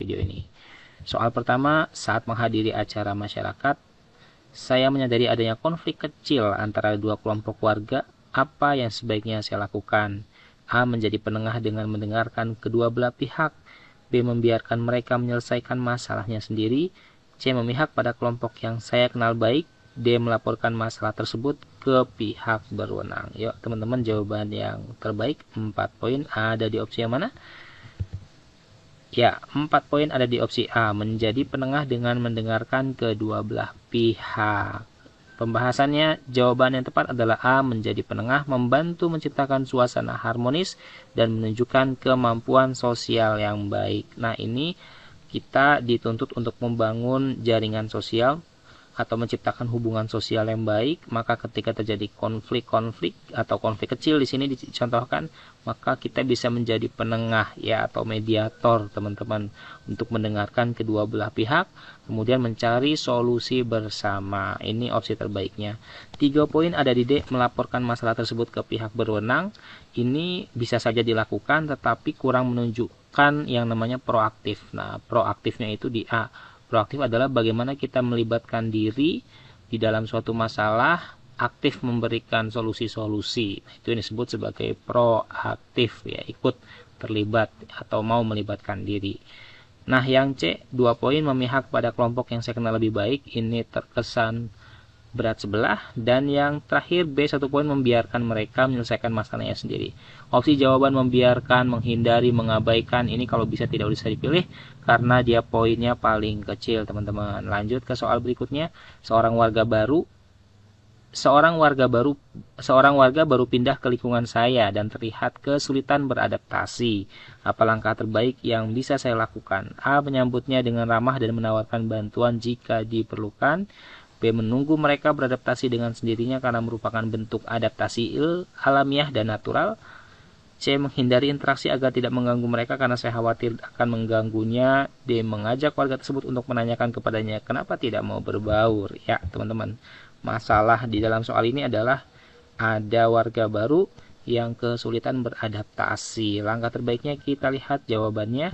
video ini. Soal pertama, saat menghadiri acara masyarakat, saya menyadari adanya konflik kecil antara dua kelompok warga. Apa yang sebaiknya saya lakukan? A. Menjadi penengah dengan mendengarkan kedua belah pihak. B. Membiarkan mereka menyelesaikan masalahnya sendiri. C. Memihak pada kelompok yang saya kenal baik. D. Melaporkan masalah tersebut ke pihak berwenang. Yuk teman-teman, jawaban yang terbaik 4 poin ada di opsi yang mana? Ya, 4 poin ada di opsi A. Menjadi penengah dengan mendengarkan kedua belah pihak. Pembahasannya, jawaban yang tepat adalah A. Menjadi penengah, membantu menciptakan suasana harmonis dan menunjukkan kemampuan sosial yang baik. Nah, ini kita dituntut untuk membangun jaringan sosial atau menciptakan hubungan sosial yang baik. Maka ketika terjadi konflik-konflik atau konflik kecil di sini dicontohkan, maka kita bisa menjadi penengah ya atau mediator teman-teman untuk mendengarkan kedua belah pihak, kemudian mencari solusi bersama. Ini opsi terbaiknya. 3 poin ada di D. Melaporkan masalah tersebut ke pihak berwenang. Ini bisa saja dilakukan tetapi kurang menunjukkan yang namanya proaktif. Nah, proaktifnya itu di A. Proaktif adalah bagaimana kita melibatkan diri di dalam suatu masalah, aktif memberikan solusi-solusi. Itu yang disebut sebagai proaktif ya, ikut terlibat atau mau melibatkan diri. Nah, yang C, 2 poin memihak pada kelompok yang saya kenal lebih baik, ini terkesan berat sebelah. Dan yang terakhir B, 1 poin membiarkan mereka menyelesaikan masalahnya sendiri. Opsi jawaban membiarkan, menghindari, mengabaikan ini kalau bisa tidak usah dipilih karena dia poinnya paling kecil teman-teman. Lanjut ke soal berikutnya. Seorang warga baru pindah ke lingkungan saya dan terlihat kesulitan beradaptasi. Apa langkah terbaik yang bisa saya lakukan? A. Menyambutnya dengan ramah dan menawarkan bantuan jika diperlukan. B. Menunggu mereka beradaptasi dengan sendirinya karena merupakan bentuk adaptasi alamiah dan natural. C. Menghindari interaksi agar tidak mengganggu mereka karena saya khawatir akan mengganggunya. D. Mengajak warga tersebut untuk menanyakan kepadanya kenapa tidak mau berbaur. Ya teman-teman, masalah di dalam soal ini adalah ada warga baru yang kesulitan beradaptasi. Langkah terbaiknya kita lihat jawabannya,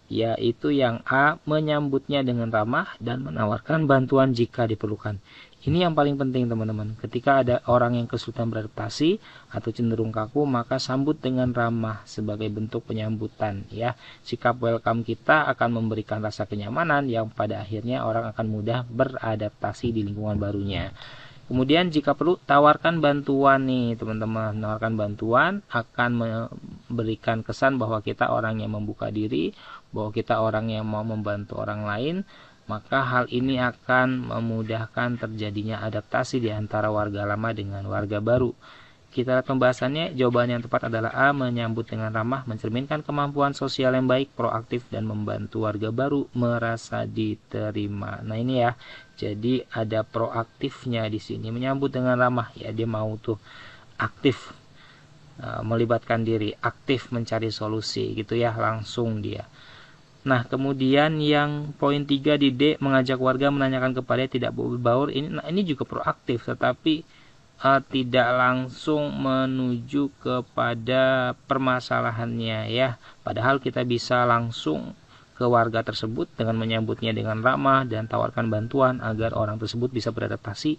yaitu yang A. Menyambutnya dengan ramah dan menawarkan bantuan jika diperlukan. Ini yang paling penting teman-teman. Ketika ada orang yang kesulitan beradaptasi atau cenderung kaku, maka sambut dengan ramah sebagai bentuk penyambutan ya. Sikap welcome kita akan memberikan rasa kenyamanan yang pada akhirnya orang akan mudah beradaptasi di lingkungan barunya. Kemudian jika perlu tawarkan bantuan nih teman-teman. Menawarkan bantuan akan memberikan kesan bahwa kita orang yang membuka diri, bahwa kita orang yang mau membantu orang lain. Maka hal ini akan memudahkan terjadinya adaptasi di antara warga lama dengan warga baru. Kita lihat pembahasannya, jawaban yang tepat adalah A. Menyambut dengan ramah, mencerminkan kemampuan sosial yang baik, proaktif, dan membantu warga baru merasa diterima. Nah ini ya, jadi ada proaktifnya di sini, menyambut dengan ramah ya, dia mau tuh aktif melibatkan diri, aktif mencari solusi gitu ya, langsung dia. Nah, kemudian yang poin 3 di D, mengajak warga menanyakan kepada tidak berbaur. Ini juga proaktif, tetapi tidak langsung menuju kepada permasalahannya ya. Padahal kita bisa langsung ke warga tersebut dengan menyambutnya dengan ramah dan tawarkan bantuan agar orang tersebut bisa beradaptasi.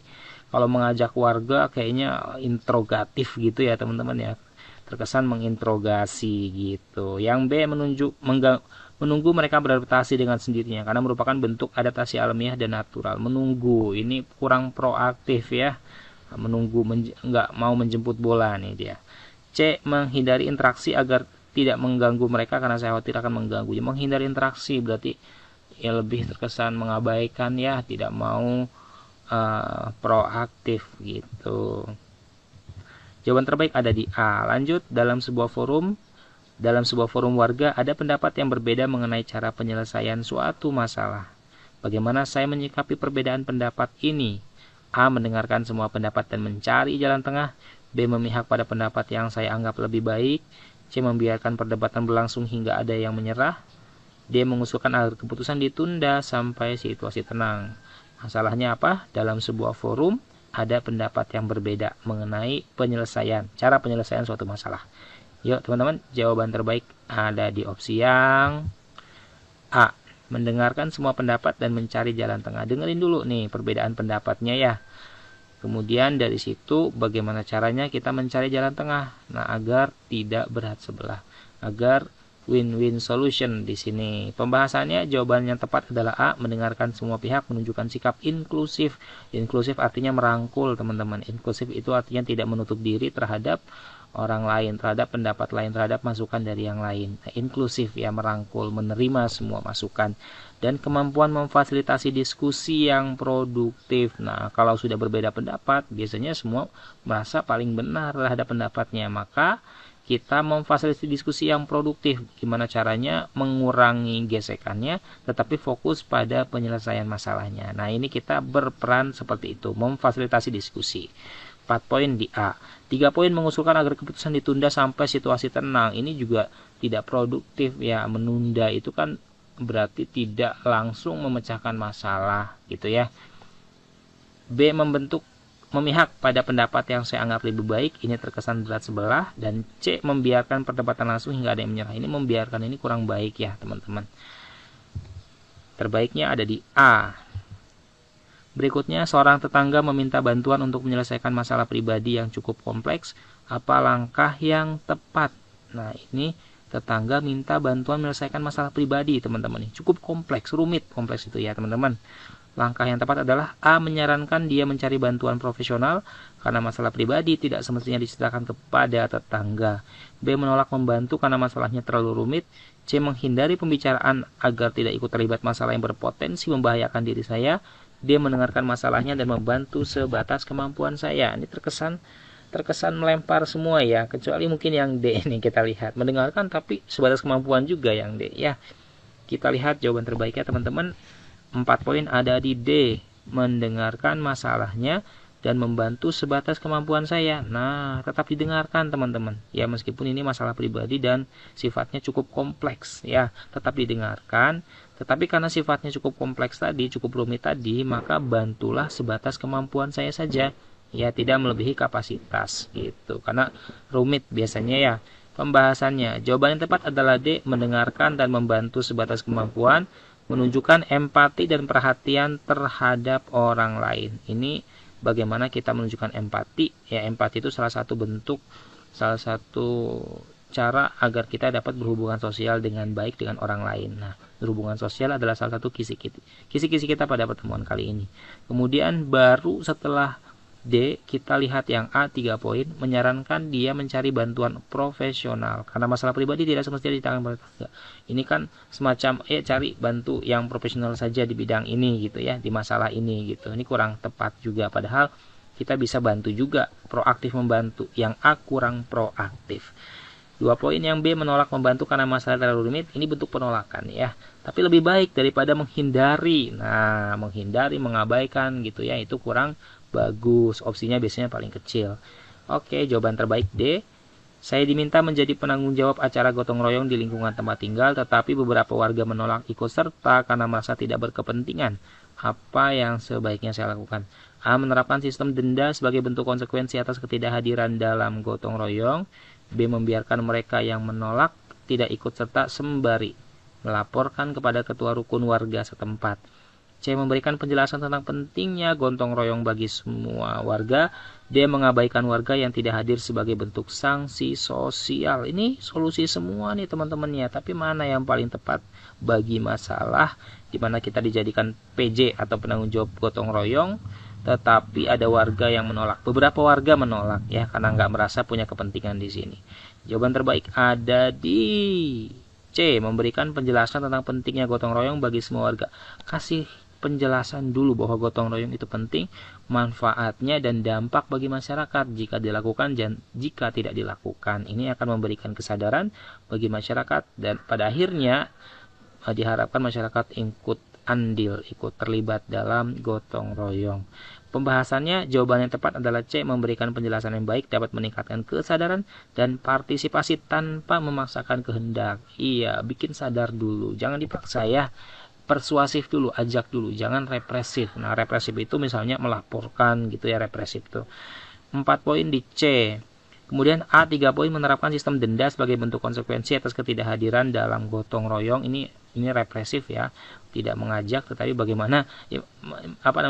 Kalau mengajak warga kayaknya interrogatif gitu ya teman-teman ya, terkesan menginterogasi gitu. Yang B, menunggu mereka beradaptasi dengan sendirinya karena merupakan bentuk adaptasi alamiah dan natural. Menunggu ini kurang proaktif ya, menunggu nggak mau menjemput bola nih dia. C, menghindari interaksi agar tidak mengganggu mereka karena saya khawatir akan mengganggu. Menghindari interaksi berarti ya lebih terkesan mengabaikan ya, tidak mau proaktif gitu. Jawaban terbaik ada di A. Lanjut, dalam sebuah forum warga ada pendapat yang berbeda mengenai cara penyelesaian suatu masalah. Bagaimana saya menyikapi perbedaan pendapat ini? A. Mendengarkan semua pendapat dan mencari jalan tengah. B. Memihak pada pendapat yang saya anggap lebih baik. C. Membiarkan perdebatan berlangsung hingga ada yang menyerah. D. Mengusulkan agar keputusan ditunda sampai situasi tenang. Masalahnya apa? Dalam sebuah forum ada pendapat yang berbeda mengenai cara penyelesaian suatu masalah. Yuk teman-teman, jawaban terbaik ada di opsi yang A. mendengarkan semua pendapat dan mencari jalan tengah. Dengerin dulu nih perbedaan pendapatnya ya. Kemudian dari situ bagaimana caranya kita mencari jalan tengah. Nah, agar tidak berhad sebelah, agar win-win solution di sini. Pembahasannya jawaban yang tepat adalah A, mendengarkan semua pihak, menunjukkan sikap inklusif. Inklusif artinya merangkul, teman-teman. Inklusif itu artinya tidak menutup diri terhadap orang lain, terhadap pendapat lain, terhadap masukan dari yang lain. Nah, inklusif ya, merangkul, menerima semua masukan. Dan kemampuan memfasilitasi diskusi yang produktif. Nah, kalau sudah berbeda pendapat, biasanya semua merasa paling benar terhadap pendapatnya. Maka kita memfasilitasi diskusi yang produktif. Gimana caranya mengurangi gesekannya, tetapi fokus pada penyelesaian masalahnya. Nah, ini kita berperan seperti itu, memfasilitasi diskusi. 4 poin di A. 3 poin mengusulkan agar keputusan ditunda sampai situasi tenang. Ini juga tidak produktif ya, menunda itu kan berarti tidak langsung memecahkan masalah gitu ya. B, memihak pada pendapat yang saya anggap lebih baik, ini terkesan berat sebelah. Dan C, membiarkan perdebatan langsung hingga ada yang menyerah. Ini membiarkan ini kurang baik ya teman-teman. Terbaiknya ada di A. Berikutnya, seorang tetangga meminta bantuan untuk menyelesaikan masalah pribadi yang cukup kompleks. Apa langkah yang tepat? Nah, ini tetangga minta bantuan menyelesaikan masalah pribadi, teman-teman. Cukup kompleks, rumit kompleks itu ya, teman-teman. Langkah yang tepat adalah A, menyarankan dia mencari bantuan profesional karena masalah pribadi tidak semestinya diceritakan kepada tetangga. B, menolak membantu karena masalahnya terlalu rumit. C, menghindari pembicaraan agar tidak ikut terlibat masalah yang berpotensi membahayakan diri saya. D, mendengarkan masalahnya dan membantu sebatas kemampuan saya. Ini terkesan melempar semua ya, kecuali mungkin yang D ini kita lihat. Mendengarkan tapi sebatas kemampuan juga yang D ya. Kita lihat jawaban terbaiknya teman-teman. 4 poin ada di D, mendengarkan masalahnya dan membantu sebatas kemampuan saya. Nah, tetap didengarkan teman-teman. Ya, meskipun ini masalah pribadi dan sifatnya cukup kompleks ya, tetap didengarkan. Tetapi karena sifatnya cukup kompleks tadi, cukup rumit tadi, maka bantulah sebatas kemampuan saya saja. Ya, tidak melebihi kapasitas gitu. Karena rumit biasanya ya pembahasannya. Jawaban yang tepat adalah D, mendengarkan dan membantu sebatas kemampuan, menunjukkan empati dan perhatian terhadap orang lain. Ini bagaimana kita menunjukkan empati? Ya, empati itu salah satu cara agar kita dapat berhubungan sosial dengan baik dengan orang lain. Nah, berhubungan sosial adalah salah satu kisi-kisi kita pada pertemuan kali ini. Kemudian baru setelah D, kita lihat yang A, 3 poin, menyarankan dia mencari bantuan profesional karena masalah pribadi tidak semestinya ditangani oleh tetangga. Ini kan semacam cari bantu yang profesional saja di bidang ini gitu ya, di masalah ini gitu. Ini kurang tepat juga, padahal kita bisa bantu juga, proaktif membantu. Yang A kurang proaktif. 2 poin yang B, menolak membantu karena masalah terlalu rumit. Ini bentuk penolakan ya, tapi lebih baik daripada menghindari. Nah, menghindari, mengabaikan gitu ya, itu kurang bagus. Opsinya biasanya paling kecil. Oke, jawaban terbaik D. Saya diminta menjadi penanggung jawab acara gotong royong di lingkungan tempat tinggal, tetapi beberapa warga menolak ikut serta karena merasa tidak berkepentingan. Apa yang sebaiknya saya lakukan? A, menerapkan sistem denda sebagai bentuk konsekuensi atas ketidakhadiran dalam gotong royong. B, membiarkan mereka yang menolak tidak ikut serta sembari melaporkan kepada ketua rukun warga setempat. C, memberikan penjelasan tentang pentingnya gotong royong bagi semua warga. D, mengabaikan warga yang tidak hadir sebagai bentuk sanksi sosial. Ini solusi semua nih teman-teman ya, tapi mana yang paling tepat bagi masalah di mana kita dijadikan PJ atau penanggung jawab gotong royong, tetapi ada warga yang menolak. Beberapa warga menolak ya karena nggak merasa punya kepentingan di sini. Jawaban terbaik ada di C, memberikan penjelasan tentang pentingnya gotong royong bagi semua warga. Kasih penjelasan dulu bahwa gotong royong itu penting, manfaatnya dan dampak bagi masyarakat jika dilakukan dan jika tidak dilakukan. Ini akan memberikan kesadaran bagi masyarakat dan pada akhirnya diharapkan masyarakat ikut andil, ikut terlibat dalam gotong royong. Pembahasannya, jawaban yang tepat adalah C, memberikan penjelasan yang baik dapat meningkatkan kesadaran dan partisipasi tanpa memaksakan kehendak. Iya, bikin sadar dulu, jangan dipaksa ya. Persuasif dulu, ajak dulu, jangan represif. Nah, represif itu misalnya melaporkan gitu ya, represif tuh. 4 poin di C. Kemudian A, 3 poin, menerapkan sistem denda sebagai bentuk konsekuensi atas ketidakhadiran dalam gotong royong. Ini represif ya, tidak mengajak tetapi bagaimana ya,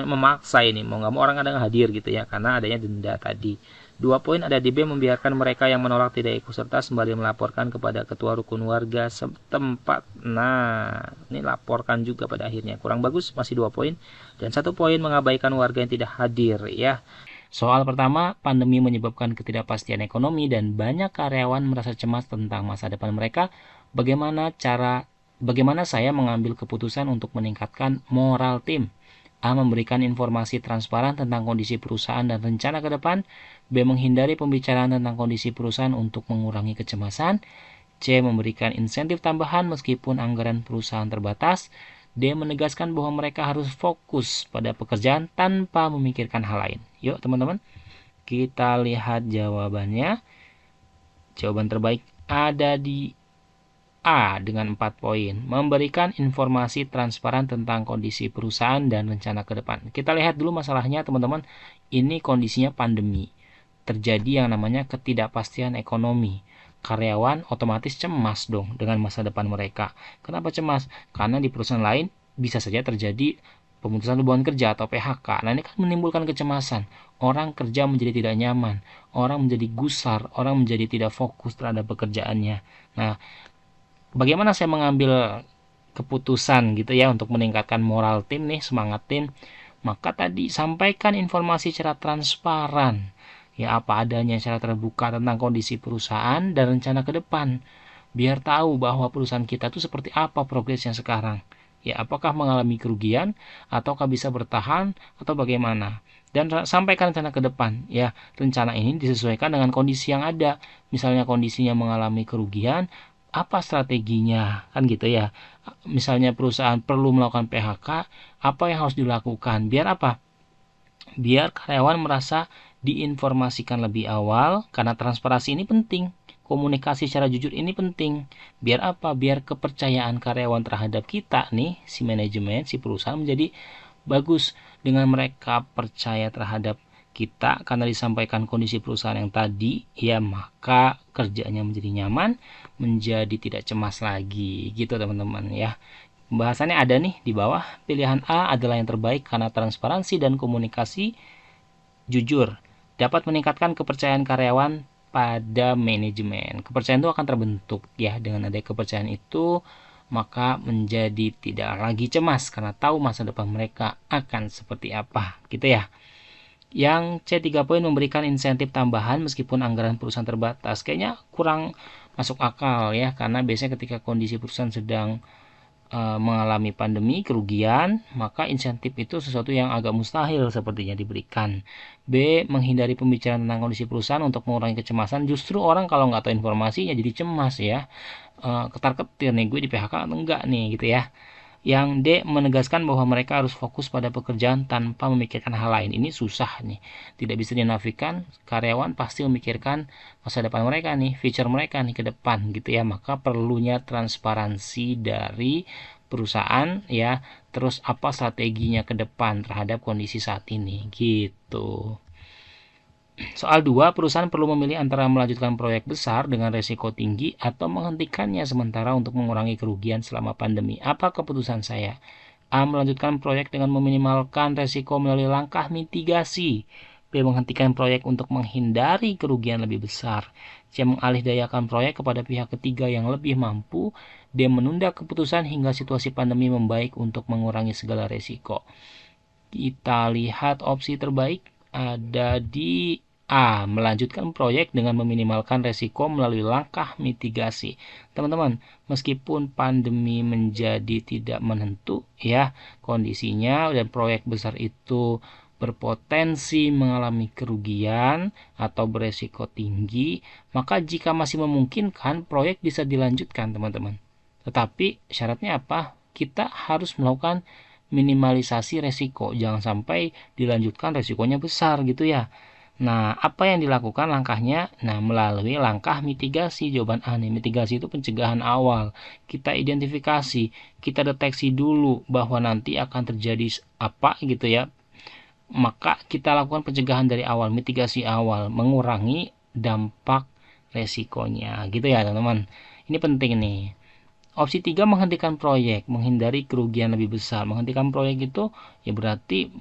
memaksa ini, mau nggak mau orang kadang hadir gitu ya karena adanya denda tadi. 2 poin ada di B, membiarkan mereka yang menolak tidak ikut serta sembari melaporkan kepada ketua rukun warga setempat. Nah, ini laporkan juga pada akhirnya. Kurang bagus, masih 2 poin. Dan 1 poin, mengabaikan warga yang tidak hadir ya. Soal pertama, pandemi menyebabkan ketidakpastian ekonomi dan banyak karyawan merasa cemas tentang masa depan mereka. Bagaimana saya mengambil keputusan untuk meningkatkan moral tim? A, memberikan informasi transparan tentang kondisi perusahaan dan rencana ke depan. B, menghindari pembicaraan tentang kondisi perusahaan untuk mengurangi kecemasan. C, memberikan insentif tambahan meskipun anggaran perusahaan terbatas. D, menegaskan bahwa mereka harus fokus pada pekerjaan tanpa memikirkan hal lain. Yuk teman-teman, kita lihat jawabannya. Jawaban terbaik ada di A dengan 4 poin. Memberikan informasi transparan tentang kondisi perusahaan dan rencana ke depan. Kita lihat dulu masalahnya teman-teman. Ini kondisinya pandemi. Terjadi yang namanya ketidakpastian ekonomi. Karyawan otomatis cemas dong dengan masa depan mereka. Kenapa cemas? Karena di perusahaan lain bisa saja terjadi pemutusan hubungan kerja atau PHK. Nah, ini kan menimbulkan kecemasan. Orang kerja menjadi tidak nyaman, orang menjadi gusar, orang menjadi tidak fokus terhadap pekerjaannya. Nah, bagaimana saya mengambil keputusan gitu ya untuk meningkatkan moral tim nih, semangat tim? Maka tadi sampaikan informasi secara transparan. Ya, apa adanya secara terbuka tentang kondisi perusahaan dan rencana ke depan. Biar tahu bahwa perusahaan kita itu seperti apa progresnya sekarang. Ya, apakah mengalami kerugian ataukah bisa bertahan atau bagaimana. Dan sampaikan rencana ke depan. Ya, rencana ini disesuaikan dengan kondisi yang ada. Misalnya kondisinya mengalami kerugian, apa strateginya? Kan gitu ya. Misalnya perusahaan perlu melakukan PHK, apa yang harus dilakukan? Biar apa? Biar karyawan merasa diinformasikan lebih awal, karena transparansi ini penting. Komunikasi secara jujur ini penting. Biar apa? Biar kepercayaan karyawan terhadap kita nih, si manajemen, si perusahaan menjadi bagus. Dengan mereka percaya terhadap kita karena disampaikan kondisi perusahaan yang tadi, ya maka kerjanya menjadi nyaman, menjadi tidak cemas lagi. Gitu teman-teman ya. Pembahasannya ada nih di bawah. Pilihan A adalah yang terbaik karena transparansi dan komunikasi jujur dapat meningkatkan kepercayaan karyawan pada manajemen. Kepercayaan itu akan terbentuk ya, dengan adanya kepercayaan itu maka menjadi tidak lagi cemas karena tahu masa depan mereka akan seperti apa gitu ya. Yang C3 poin, memberikan insentif tambahan meskipun anggaran perusahaan terbatas. Kayaknya kurang masuk akal ya, karena biasanya ketika kondisi perusahaan sedang mengalami pandemi, kerugian, maka insentif itu sesuatu yang agak mustahil sepertinya diberikan. B, menghindari pembicaraan tentang kondisi perusahaan untuk mengurangi kecemasan. Justru orang kalau nggak tahu informasinya jadi cemas ya, ketar-ketir nih, gue di PHK atau enggak nih gitu ya. Yang D, menegaskan bahwa mereka harus fokus pada pekerjaan tanpa memikirkan hal lain. Ini susah nih, tidak bisa dinafikan. Karyawan pasti memikirkan masa depan mereka nih, future mereka nih ke depan gitu ya. Maka perlunya transparansi dari perusahaan ya. Terus apa strateginya ke depan terhadap kondisi saat ini gitu. Soal 2, perusahaan perlu memilih antara melanjutkan proyek besar dengan resiko tinggi atau menghentikannya sementara untuk mengurangi kerugian selama pandemi. Apa keputusan saya? A, melanjutkan proyek dengan meminimalkan resiko melalui langkah mitigasi. B, menghentikan proyek untuk menghindari kerugian lebih besar. C, mengalihdayakan proyek kepada pihak ketiga yang lebih mampu. D, menunda keputusan hingga situasi pandemi membaik untuk mengurangi segala resiko. Kita lihat opsi terbaik ada di A, melanjutkan proyek dengan meminimalkan resiko melalui langkah mitigasi. Teman-teman, meskipun pandemi menjadi tidak menentu ya kondisinya dan proyek besar itu berpotensi mengalami kerugian atau beresiko tinggi, maka jika masih memungkinkan proyek bisa dilanjutkan teman-teman. Tetapi syaratnya apa? Kita harus melakukan minimalisasi resiko, jangan sampai dilanjutkan resikonya besar gitu ya. Nah, apa yang dilakukan langkahnya? Nah, melalui langkah mitigasi. Jawaban A nih, mitigasi itu pencegahan awal. Kita identifikasi, kita deteksi dulu bahwa nanti akan terjadi apa gitu ya. Maka kita lakukan pencegahan dari awal, mitigasi awal, mengurangi dampak resikonya gitu ya teman-teman. Ini penting nih. Opsi 3, menghentikan proyek, menghindari kerugian lebih besar. Menghentikan proyek itu ya berarti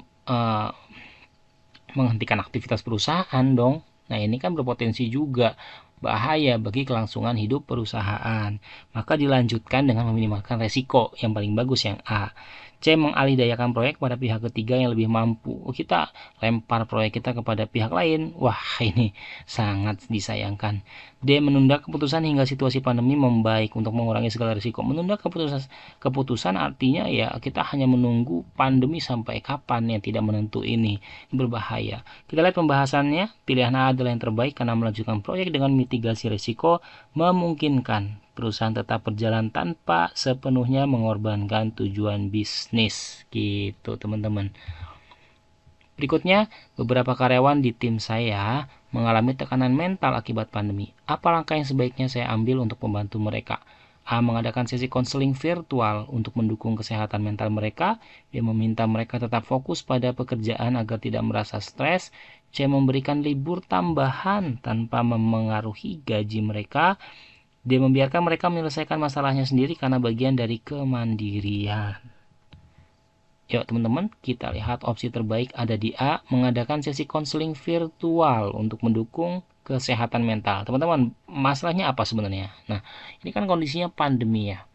menghentikan aktivitas perusahaan dong. Nah, ini kan berpotensi juga bahaya bagi kelangsungan hidup perusahaan. Maka dilanjutkan dengan meminimalkan resiko. Yang paling bagus yang A. C, mengalihdayakan proyek pada pihak ketiga yang lebih mampu. Kita lempar proyek kita kepada pihak lain. Wah, ini sangat disayangkan. D, menunda keputusan hingga situasi pandemi membaik untuk mengurangi segala risiko. Menunda keputusan artinya ya kita hanya menunggu pandemi sampai kapan yang tidak menentu ini. Berbahaya. Kita lihat pembahasannya. Pilihan A adalah yang terbaik karena melanjutkan proyek dengan mitigasi risiko memungkinkan perusahaan tetap berjalan tanpa sepenuhnya mengorbankan tujuan bisnis gitu teman-teman. Berikutnya, beberapa karyawan di tim saya mengalami tekanan mental akibat pandemi. Apa langkah yang sebaiknya saya ambil untuk membantu mereka? A. Mengadakan sesi konseling virtual untuk mendukung kesehatan mental mereka. B. Meminta mereka tetap fokus pada pekerjaan agar tidak merasa stres. C. Memberikan libur tambahan tanpa memengaruhi gaji mereka. D. Membiarkan mereka menyelesaikan masalahnya sendiri karena bagian dari kemandirian. Yuk teman-teman, kita lihat opsi terbaik ada di A, mengadakan sesi konseling virtual untuk mendukung kesehatan mental. Teman-teman, masalahnya apa sebenarnya? Nah, ini kan kondisinya pandemi ya.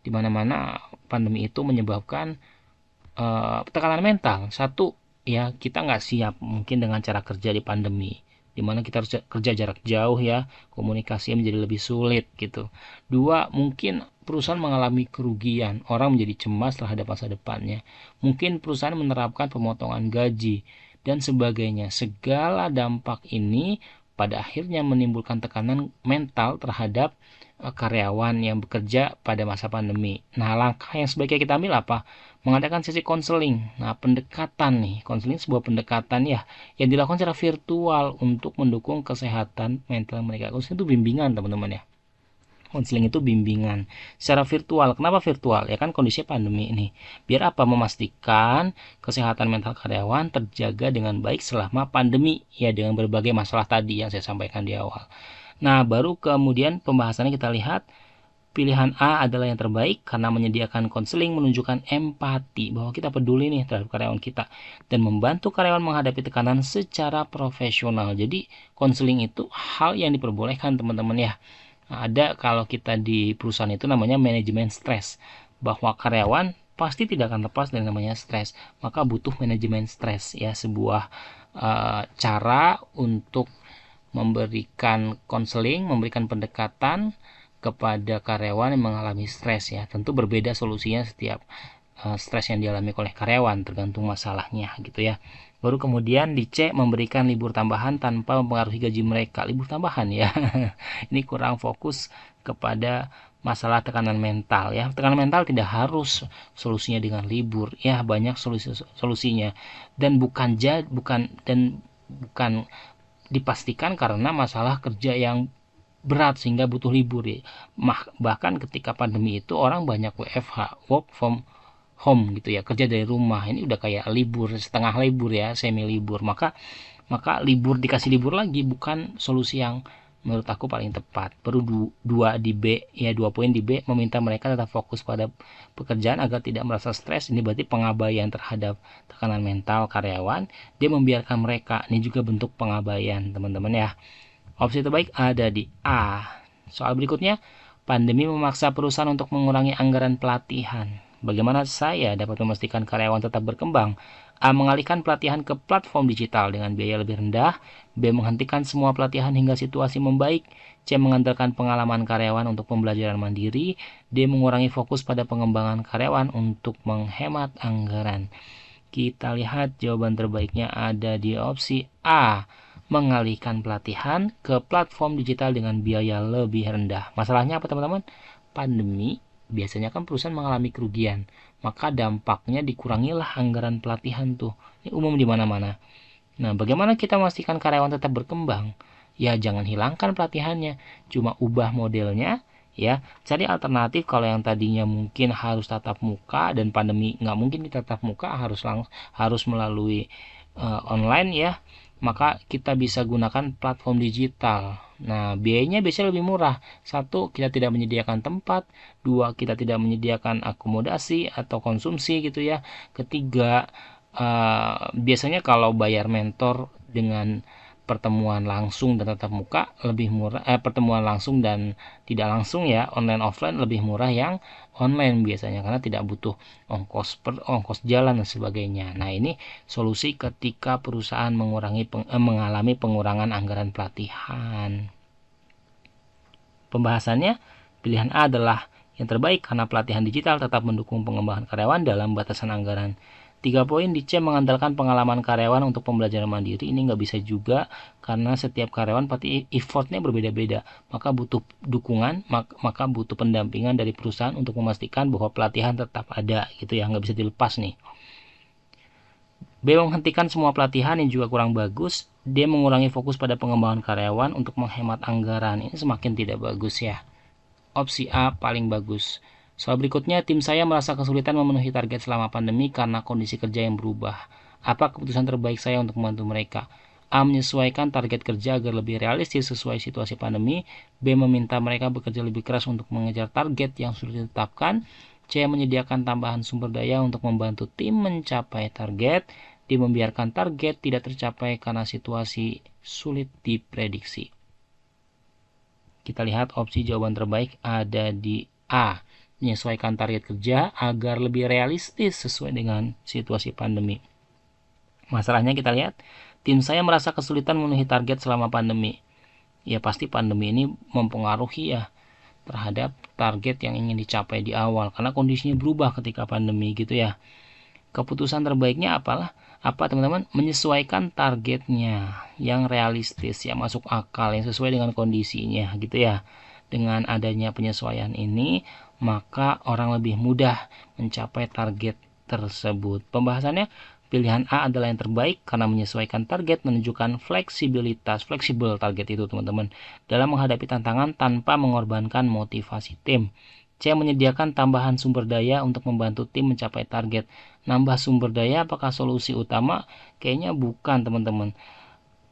Dimana-mana pandemi itu menyebabkan tekanan mental. Satu, ya kita nggak siap mungkin dengan cara kerja di pandemi. Dimana kita harus kerja jarak jauh ya, komunikasi menjadi lebih sulit gitu. Dua, mungkin perusahaan mengalami kerugian, orang menjadi cemas terhadap masa depannya. Mungkin perusahaan menerapkan pemotongan gaji dan sebagainya. Segala dampak ini pada akhirnya menimbulkan tekanan mental terhadap karyawan yang bekerja pada masa pandemi. Nah, langkah yang sebaiknya kita ambil apa? Mengadakan sesi konseling. Nah, pendekatan nih, konseling sebuah pendekatan ya yang dilakukan secara virtual untuk mendukung kesehatan mental mereka. Konseling itu bimbingan, teman-teman ya. Konseling itu bimbingan secara virtual. Kenapa virtual? Ya kan kondisi pandemi ini. Biar apa? Memastikan kesehatan mental karyawan terjaga dengan baik selama pandemi ya dengan berbagai masalah tadi yang saya sampaikan di awal. Nah, baru kemudian pembahasannya kita lihat. Pilihan A adalah yang terbaik karena menyediakan konseling menunjukkan empati bahwa kita peduli nih terhadap karyawan kita dan membantu karyawan menghadapi tekanan secara profesional. Jadi konseling itu hal yang diperbolehkan teman-teman ya. Nah, ada kalau kita di perusahaan itu namanya manajemen stres, bahwa karyawan pasti tidak akan lepas dari namanya stres. Maka butuh manajemen stres ya, sebuah cara untuk memberikan konseling, memberikan pendekatan kepada karyawan yang mengalami stres ya. Tentu berbeda solusinya setiap stres yang dialami oleh karyawan tergantung masalahnya gitu ya. Baru kemudian dicek memberikan libur tambahan tanpa mempengaruhi gaji mereka. Libur tambahan ya. Ini kurang fokus kepada masalah tekanan mental ya. Tekanan mental tidak harus solusinya dengan libur ya, banyak solusinya dan bukan dipastikan karena masalah kerja yang berat sehingga butuh libur ya. Bahkan ketika pandemi itu orang banyak WFH, work from home gitu ya, kerja dari rumah. Ini udah kayak libur, setengah libur ya, semi libur. Maka libur dikasih libur lagi bukan solusi yang menurut aku paling tepat. Perlu dua di B ya, 2 poin di B, meminta mereka tetap fokus pada pekerjaan agar tidak merasa stres. Ini berarti pengabaian terhadap tekanan mental karyawan. Dia membiarkan mereka, ini juga bentuk pengabaian teman-teman ya. Opsi terbaik ada di A. Soal berikutnya, pandemi memaksa perusahaan untuk mengurangi anggaran pelatihan. Bagaimana saya dapat memastikan karyawan tetap berkembang? A. Mengalihkan pelatihan ke platform digital dengan biaya lebih rendah. B. Menghentikan semua pelatihan hingga situasi membaik. C. Mengandalkan pengalaman karyawan untuk pembelajaran mandiri. D. Mengurangi fokus pada pengembangan karyawan untuk menghemat anggaran. Kita lihat jawaban terbaiknya ada di opsi A. Mengalihkan pelatihan ke platform digital dengan biaya lebih rendah. Masalahnya apa teman-teman? Pandemi biasanya kan perusahaan mengalami kerugian, maka dampaknya dikurangilah anggaran pelatihan tuh. Ini umum di mana-mana. Nah, bagaimana kita memastikan karyawan tetap berkembang? Ya, jangan hilangkan pelatihannya, cuma ubah modelnya ya. Cari alternatif. Kalau yang tadinya mungkin harus tatap muka dan pandemi nggak mungkin ditatap muka, harus melalui online ya. maka kita bisa gunakan platform digital. Nah, biayanya biasanya lebih murah. Satu, kita tidak menyediakan tempat. Dua, kita tidak menyediakan akomodasi atau konsumsi gitu ya. Ketiga, biasanya kalau bayar mentor dengan pertemuan langsung dan tatap muka lebih murah, pertemuan langsung dan tidak langsung ya, online offline lebih murah yang online biasanya, karena tidak butuh ongkos jalan dan sebagainya. Nah, ini solusi ketika perusahaan mengalami pengurangan anggaran pelatihan. Pembahasannya, pilihan A adalah yang terbaik karena pelatihan digital tetap mendukung pengembangan karyawan dalam batasan anggaran. 3 poin di C mengandalkan pengalaman karyawan untuk pembelajaran mandiri. Ini nggak bisa juga karena setiap karyawan pasti effortnya berbeda-beda. Maka butuh dukungan, maka butuh pendampingan dari perusahaan untuk memastikan bahwa pelatihan tetap ada gitu ya, nggak bisa dilepas nih. B menghentikan semua pelatihan yang juga kurang bagus. D mengurangi fokus pada pengembangan karyawan untuk menghemat anggaran. Ini semakin tidak bagus ya. Opsi A paling bagus. Soal berikutnya, tim saya merasa kesulitan memenuhi target selama pandemi karena kondisi kerja yang berubah. Apa keputusan terbaik saya untuk membantu mereka? A. Menyesuaikan target kerja agar lebih realistis sesuai situasi pandemi. B. Meminta mereka bekerja lebih keras untuk mengejar target yang sudah ditetapkan. C. Menyediakan tambahan sumber daya untuk membantu tim mencapai target. D. Membiarkan target tidak tercapai karena situasi sulit diprediksi. Kita lihat opsi jawaban terbaik ada di A. Menyesuaikan target kerja agar lebih realistis sesuai dengan situasi pandemi. Masalahnya kita lihat, tim saya merasa kesulitan memenuhi target selama pandemi. Ya pasti pandemi ini mempengaruhi ya terhadap target yang ingin dicapai di awal, karena kondisinya berubah ketika pandemi gitu ya. Keputusan terbaiknya apa teman-teman? Menyesuaikan targetnya yang realistis, yang masuk akal, yang sesuai dengan kondisinya gitu ya. Dengan adanya penyesuaian ini, maka orang lebih mudah mencapai target tersebut. Pembahasannya, pilihan A adalah yang terbaik karena menyesuaikan target menunjukkan fleksibel target itu teman-teman, dalam menghadapi tantangan tanpa mengorbankan motivasi tim. C. Menyediakan tambahan sumber daya untuk membantu tim mencapai target. Nambah sumber daya apakah solusi utama? Kayaknya bukan teman-teman.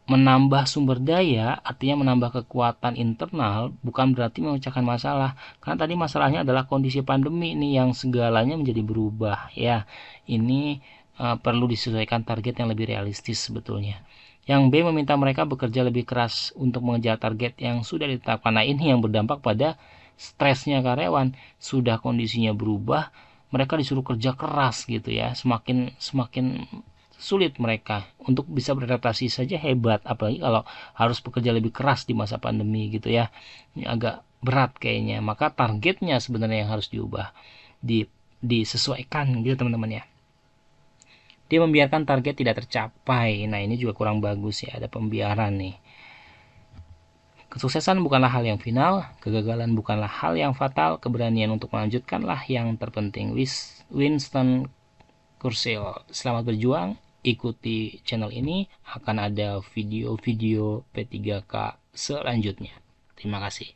Menambah sumber daya artinya menambah kekuatan internal, bukan berarti memecahkan masalah. Karena tadi masalahnya adalah kondisi pandemi ini yang segalanya menjadi berubah ya. Ini perlu disesuaikan target yang lebih realistis sebetulnya. Yang B meminta mereka bekerja lebih keras untuk mengejar target yang sudah ditetapkan. Nah, ini yang berdampak pada stresnya karyawan. Sudah kondisinya berubah, mereka disuruh kerja keras gitu ya. Semakin sulit mereka untuk bisa beradaptasi saja hebat, apalagi kalau harus bekerja lebih keras di masa pandemi gitu ya. Ini agak berat kayaknya. Maka targetnya sebenarnya yang harus diubah, disesuaikan gitu teman-teman ya. Dia membiarkan target tidak tercapai. Nah, ini juga kurang bagus ya, ada pembiaran nih. Kesuksesan bukanlah hal yang final, kegagalan bukanlah hal yang fatal, keberanian untuk melanjutkanlah yang terpenting. Winston Churchill. Selamat berjuang. Ikuti channel ini, akan ada video-video P3K selanjutnya. Terima kasih.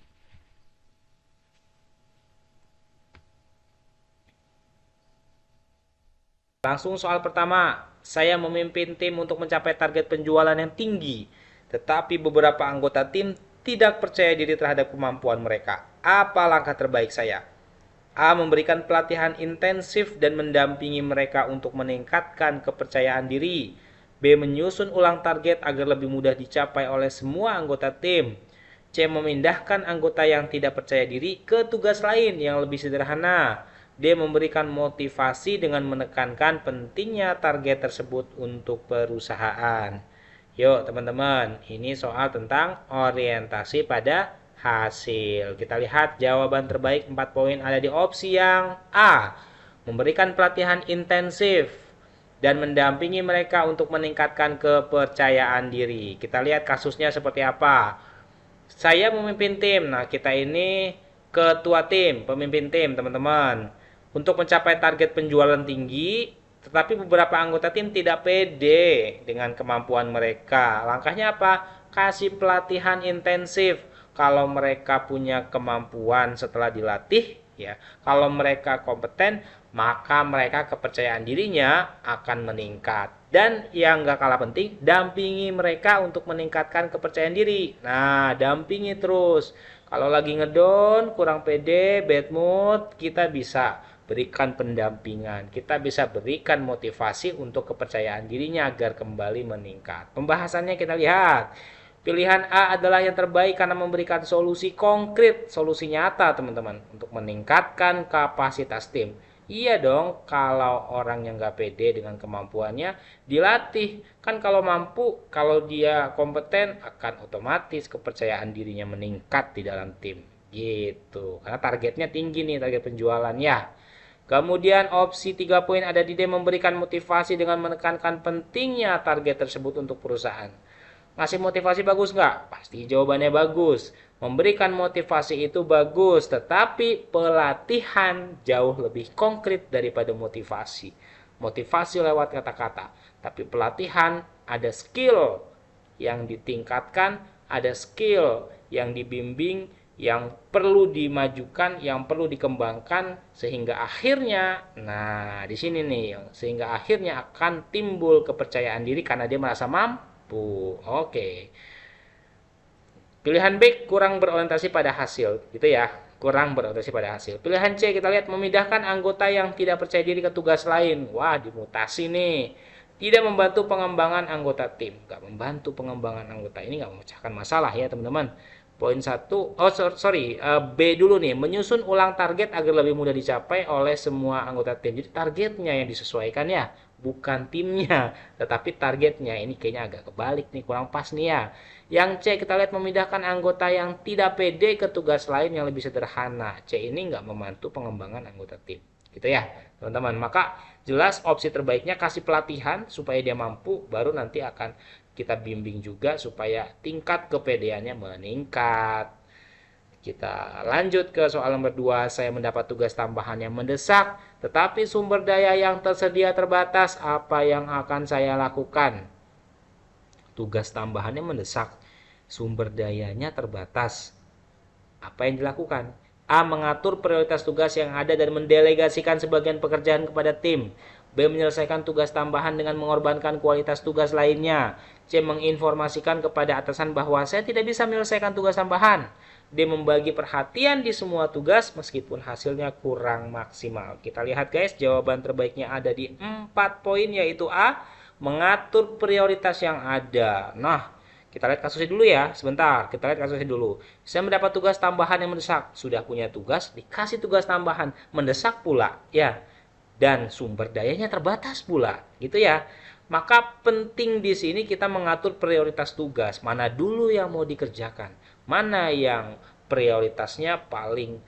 Langsung soal pertama, saya memimpin tim untuk mencapai target penjualan yang tinggi, tetapi beberapa anggota tim tidak percaya diri terhadap kemampuan mereka. Apa langkah terbaik saya? A. Memberikan pelatihan intensif dan mendampingi mereka untuk meningkatkan kepercayaan diri. B. Menyusun ulang target agar lebih mudah dicapai oleh semua anggota tim. C. Memindahkan anggota yang tidak percaya diri ke tugas lain yang lebih sederhana. D. Memberikan motivasi dengan menekankan pentingnya target tersebut untuk perusahaan. Yuk teman-teman, ini soal tentang orientasi pada hasil. Kita lihat jawaban terbaik 4 poin ada di opsi yang A. Memberikan pelatihan intensif dan mendampingi mereka untuk meningkatkan kepercayaan diri. Kita lihat kasusnya seperti apa. Saya memimpin tim. Nah, kita ini ketua tim, pemimpin tim, teman-teman. Untuk mencapai target penjualan tinggi, tetapi beberapa anggota tim tidak pede dengan kemampuan mereka. Langkahnya apa? Kasih pelatihan intensif. Kalau mereka punya kemampuan setelah dilatih, ya. Kalau mereka kompeten, maka mereka kepercayaan dirinya akan meningkat. Dan yang gak kalah penting, dampingi mereka untuk meningkatkan kepercayaan diri. Nah, dampingi terus. Kalau lagi ngedon, kurang pede, bad mood, kita bisa berikan pendampingan. Kita bisa berikan motivasi untuk kepercayaan dirinya agar kembali meningkat. Pembahasannya kita lihat. Pilihan A adalah yang terbaik karena memberikan solusi konkret, solusi nyata teman-teman untuk meningkatkan kapasitas tim. Iya dong, kalau orang yang gak pede dengan kemampuannya dilatih. Kan kalau mampu, kalau dia kompeten akan otomatis kepercayaan dirinya meningkat di dalam tim. Gitu. Karena targetnya tinggi nih, target penjualannya. Kemudian opsi 3 poin ada di D memberikan motivasi dengan menekankan pentingnya target tersebut untuk perusahaan. Ngasih motivasi bagus nggak? Pasti jawabannya bagus. Memberikan motivasi itu bagus, tetapi pelatihan jauh lebih konkret daripada motivasi. Motivasi lewat kata-kata, tapi pelatihan ada skill yang ditingkatkan, ada skill yang dibimbing, yang perlu dimajukan, yang perlu dikembangkan sehingga akhirnya, nah di sini nih, sehingga akhirnya akan timbul kepercayaan diri karena dia merasa mampu. Oke. Pilihan B kurang berorientasi pada hasil, gitu ya. Kurang berorientasi pada hasil. Pilihan C kita lihat memindahkan anggota yang tidak percaya diri ke tugas lain. Wah, dimutasi nih. Tidak membantu pengembangan anggota tim. Gak membantu pengembangan anggota. Ini gak memecahkan masalah ya teman-teman. Poin 1, B dulu nih, menyusun ulang target agar lebih mudah dicapai oleh semua anggota tim. Jadi targetnya yang disesuaikan ya, bukan timnya, tetapi targetnya. Ini kayaknya agak kebalik nih, kurang pas nih ya. Yang C kita lihat memindahkan anggota yang tidak pede ke tugas lain yang lebih sederhana. C ini nggak membantu pengembangan anggota tim. Gitu ya teman-teman. Maka jelas opsi terbaiknya kasih pelatihan supaya dia mampu, baru nanti akan kita bimbing juga supaya tingkat kepedeannya meningkat. Kita lanjut ke soal nomor 2. Saya mendapat tugas tambahan yang mendesak, tetapi sumber daya yang tersedia terbatas. Apa yang akan saya lakukan? Tugas tambahannya mendesak, sumber dayanya terbatas. Apa yang dilakukan? A. Mengatur prioritas tugas yang ada dan mendelegasikan sebagian pekerjaan kepada tim. B. Menyelesaikan tugas tambahan dengan mengorbankan kualitas tugas lainnya. C. Menginformasikan kepada atasan bahwa saya tidak bisa menyelesaikan tugas tambahan. D. Membagi perhatian di semua tugas meskipun hasilnya kurang maksimal. Kita lihat guys, jawaban terbaiknya ada di 4 poin, yaitu A. Mengatur prioritas yang ada. Nah, kita lihat kasusnya dulu ya, sebentar. Kita lihat kasusnya dulu. Saya mendapat tugas tambahan yang mendesak. Sudah punya tugas, dikasih tugas tambahan. Mendesak pula, ya. Dan sumber dayanya terbatas pula, gitu ya. Maka penting di sini kita mengatur prioritas tugas. Mana dulu yang mau dikerjakan. Mana yang prioritasnya paling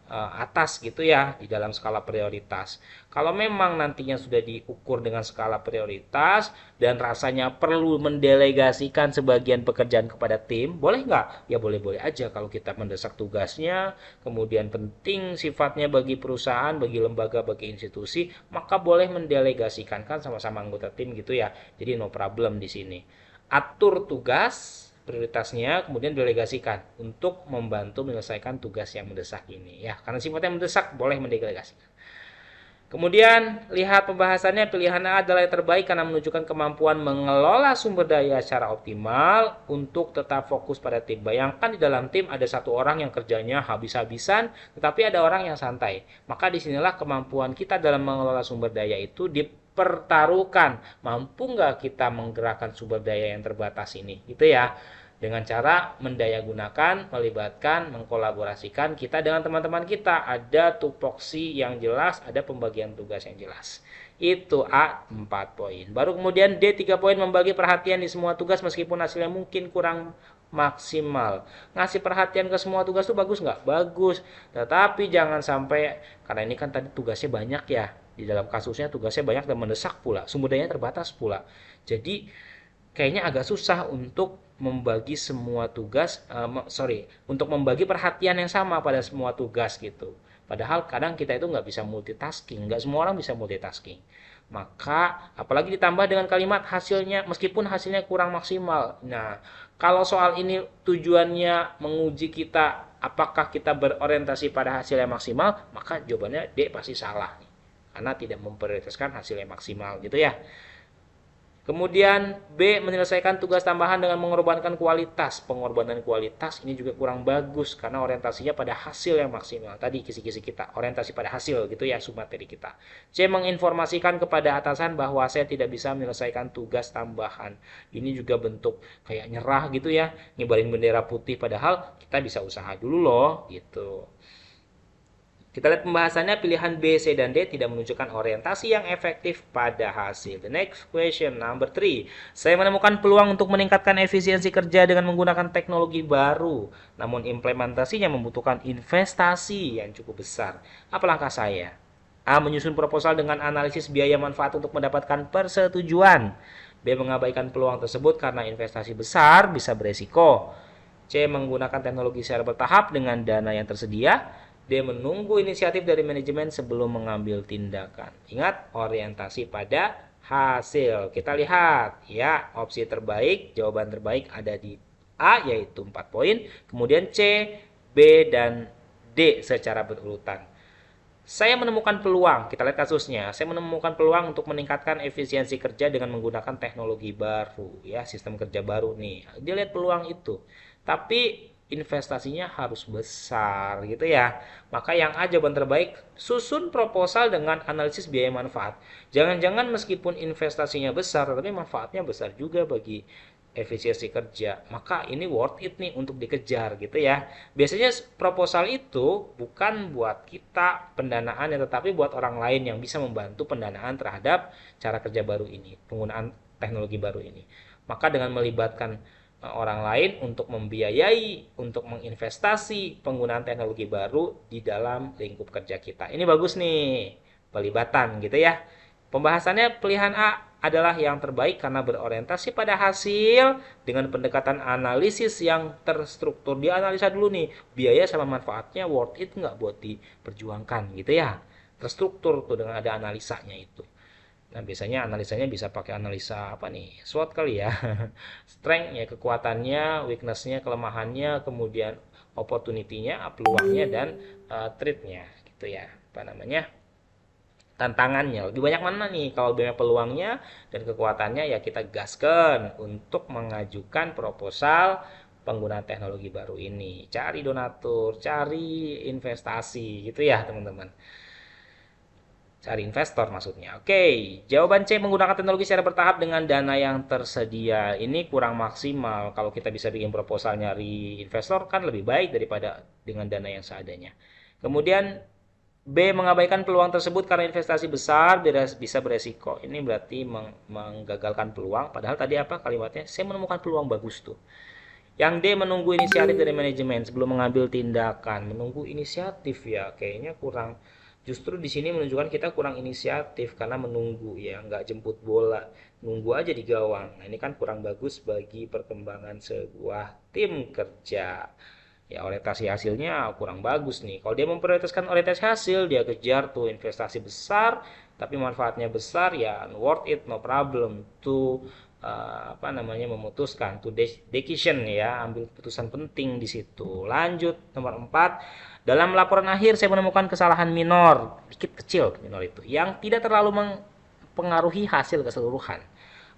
atas gitu ya di dalam skala prioritas. Kalau memang nantinya sudah diukur dengan skala prioritas dan rasanya perlu mendelegasikan sebagian pekerjaan kepada tim, boleh nggak? Ya boleh-boleh aja kalau kita mendesak tugasnya, kemudian penting sifatnya bagi perusahaan, bagi lembaga, bagi institusi, maka boleh mendelegasikan kan sama-sama anggota tim gitu ya. Jadi no problem di sini. Atur tugas prioritasnya, kemudian delegasikan untuk membantu menyelesaikan tugas yang mendesak ini ya, karena sifatnya mendesak boleh mendelegasikan. Kemudian lihat pembahasannya, pilihan A adalah yang terbaik karena menunjukkan kemampuan mengelola sumber daya secara optimal untuk tetap fokus pada tim. Bayangkan di dalam tim ada satu orang yang kerjanya habis-habisan, tetapi ada orang yang santai. Maka disinilah kemampuan kita dalam mengelola sumber daya itu dipertaruhkan. Mampu nggak kita menggerakkan sumber daya yang terbatas ini, gitu ya. Dengan cara mendayagunakan, melibatkan, mengkolaborasikan kita dengan teman-teman kita. Ada tupoksi yang jelas, ada pembagian tugas yang jelas. Itu A 4 poin. Baru kemudian D 3 poin, membagi perhatian di semua tugas meskipun hasilnya mungkin kurang maksimal. Ngasih perhatian ke semua tugas itu bagus nggak? Bagus. Tetapi jangan sampai, karena ini kan tadi tugasnya banyak ya. Di dalam kasusnya tugasnya banyak dan mendesak pula. Sumber dayanya terbatas pula. Jadi kayaknya agak susah untuk membagi semua tugas, untuk membagi perhatian yang sama pada semua tugas gitu. Padahal kadang kita itu nggak bisa multitasking, nggak semua orang bisa multitasking. Maka apalagi ditambah dengan kalimat hasilnya, meskipun hasilnya kurang maksimal. Nah, kalau soal ini tujuannya menguji kita apakah kita berorientasi pada hasil yang maksimal, maka jawabannya D pasti salah nih. Karena tidak memprioritaskan hasil yang maksimal gitu ya. Kemudian B, menyelesaikan tugas tambahan dengan mengorbankan kualitas. Pengorbanan kualitas ini juga kurang bagus karena orientasinya pada hasil yang maksimal. Tadi kisi-kisi kita, orientasi pada hasil gitu ya submateri kita. C, menginformasikan kepada atasan bahwa saya tidak bisa menyelesaikan tugas tambahan. Ini juga bentuk kayak nyerah gitu ya, ngibarin bendera putih padahal kita bisa usaha dulu loh gitu. Kita lihat pembahasannya, pilihan B, C, dan D tidak menunjukkan orientasi yang efektif pada hasil. The next question, number 3. Saya menemukan peluang untuk meningkatkan efisiensi kerja dengan menggunakan teknologi baru. Namun implementasinya membutuhkan investasi yang cukup besar. Apa langkah saya? A, menyusun proposal dengan analisis biaya manfaat untuk mendapatkan persetujuan. B, mengabaikan peluang tersebut karena investasi besar bisa beresiko. C, menggunakan teknologi secara bertahap dengan dana yang tersedia. D, menunggu inisiatif dari manajemen sebelum mengambil tindakan. Ingat, orientasi pada hasil. Kita lihat ya, opsi terbaik, jawaban terbaik ada di A yaitu 4 poin, kemudian C, B, dan D secara berurutan. Saya menemukan peluang, kita lihat kasusnya. Saya menemukan peluang untuk meningkatkan efisiensi kerja dengan menggunakan teknologi baru, ya, sistem kerja baru nih. Dia lihat peluang itu. Tapi investasinya harus besar gitu ya. Maka yang A jawaban terbaik, susun proposal dengan analisis biaya manfaat. Jangan-jangan meskipun investasinya besar, tapi manfaatnya besar juga bagi efisiensi kerja. Maka ini worth it nih untuk dikejar gitu ya. Biasanya proposal itu bukan buat kita pendanaan ya, tetapi buat orang lain yang bisa membantu pendanaan terhadap cara kerja baru ini, penggunaan teknologi baru ini. Maka dengan melibatkan orang lain untuk membiayai, untuk menginvestasi penggunaan teknologi baru di dalam lingkup kerja kita. Ini bagus nih, pelibatan gitu ya. Pembahasannya pilihan A adalah yang terbaik karena berorientasi pada hasil dengan pendekatan analisis yang terstruktur. Dianalisa dulu nih, biaya sama manfaatnya worth it nggak buat diperjuangkan gitu ya. Terstruktur tuh dengan ada analisanya itu. Nah, biasanya analisanya bisa pakai analisa apa nih? SWOT kali ya. Strength ya, kekuatannya, weakness-nya, kelemahannya, kemudian opportunity-nya, peluangnya, dan threat-nya gitu ya. Apa namanya? Tantangannya. Lebih banyak mana nih? Kalau banyak peluangnya dan kekuatannya ya kita gaskan untuk mengajukan proposal penggunaan teknologi baru ini. Cari donatur, cari investasi gitu ya, teman-teman. Cari investor maksudnya. Oke, jawaban C, menggunakan teknologi secara bertahap dengan dana yang tersedia. Ini kurang maksimal. Kalau kita bisa bikin proposal nyari investor kan lebih baik daripada dengan dana yang seadanya. Kemudian B, mengabaikan peluang tersebut karena investasi besar bisa beresiko. Ini berarti menggagalkan peluang. Padahal tadi apa kalimatnya? Saya menemukan peluang bagus tuh. Yang D, menunggu inisiatif dari manajemen sebelum mengambil tindakan. Menunggu inisiatif ya, kayaknya kurang. Justru di sini menunjukkan kita kurang inisiatif karena menunggu ya, nggak jemput bola, nunggu aja di gawang. Nah, ini kan kurang bagus bagi perkembangan sebuah tim kerja. Ya, orientasi hasilnya kurang bagus nih. Kalau dia memprioritaskan orientasi hasil, dia kejar tuh investasi besar, tapi manfaatnya besar ya worth it, no problem to apa namanya memutuskan to decision ya, ambil keputusan penting di situ. Lanjut nomor 4. Dalam laporan akhir saya menemukan kesalahan minor, dikit kecil minor itu, yang tidak terlalu mempengaruhi hasil keseluruhan.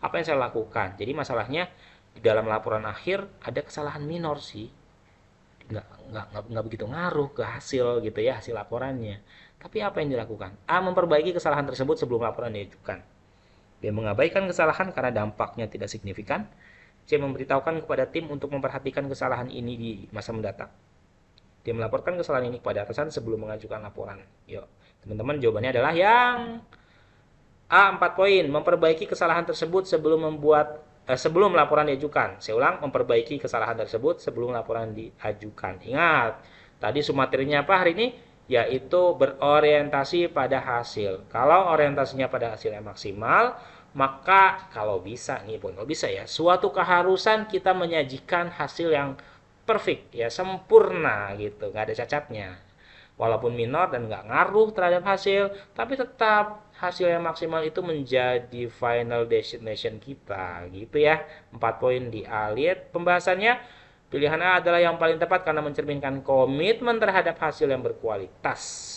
Apa yang saya lakukan? Jadi masalahnya di dalam laporan akhir ada kesalahan minor sih, nggak begitu ngaruh ke hasil gitu ya, hasil laporannya. Tapi apa yang dilakukan? A, memperbaiki kesalahan tersebut sebelum laporan diajukan. B, mengabaikan kesalahan karena dampaknya tidak signifikan. C, memberitahukan kepada tim untuk memperhatikan kesalahan ini di masa mendatang. Dia melaporkan kesalahan ini kepada atasan sebelum mengajukan laporan. Yuk, teman-teman, jawabannya adalah yang A, 4 poin. Memperbaiki kesalahan tersebut sebelum laporan diajukan. Saya ulang, memperbaiki kesalahan tersebut sebelum laporan diajukan. Ingat, tadi sumaterinya apa hari ini? Yaitu berorientasi pada hasil. Kalau orientasinya pada hasil yang maksimal, maka kalau bisa ya, suatu keharusan kita menyajikan hasil yang perfect ya, sempurna gitu, nggak ada cacatnya. walaupun minor dan nggak ngaruh terhadap hasil, tapi tetap hasil yang maksimal itu menjadi final destination kita, gitu ya. 4 poin di A. Lihat pembahasannya. Pilihan A adalah yang paling tepat karena mencerminkan komitmen terhadap hasil yang berkualitas.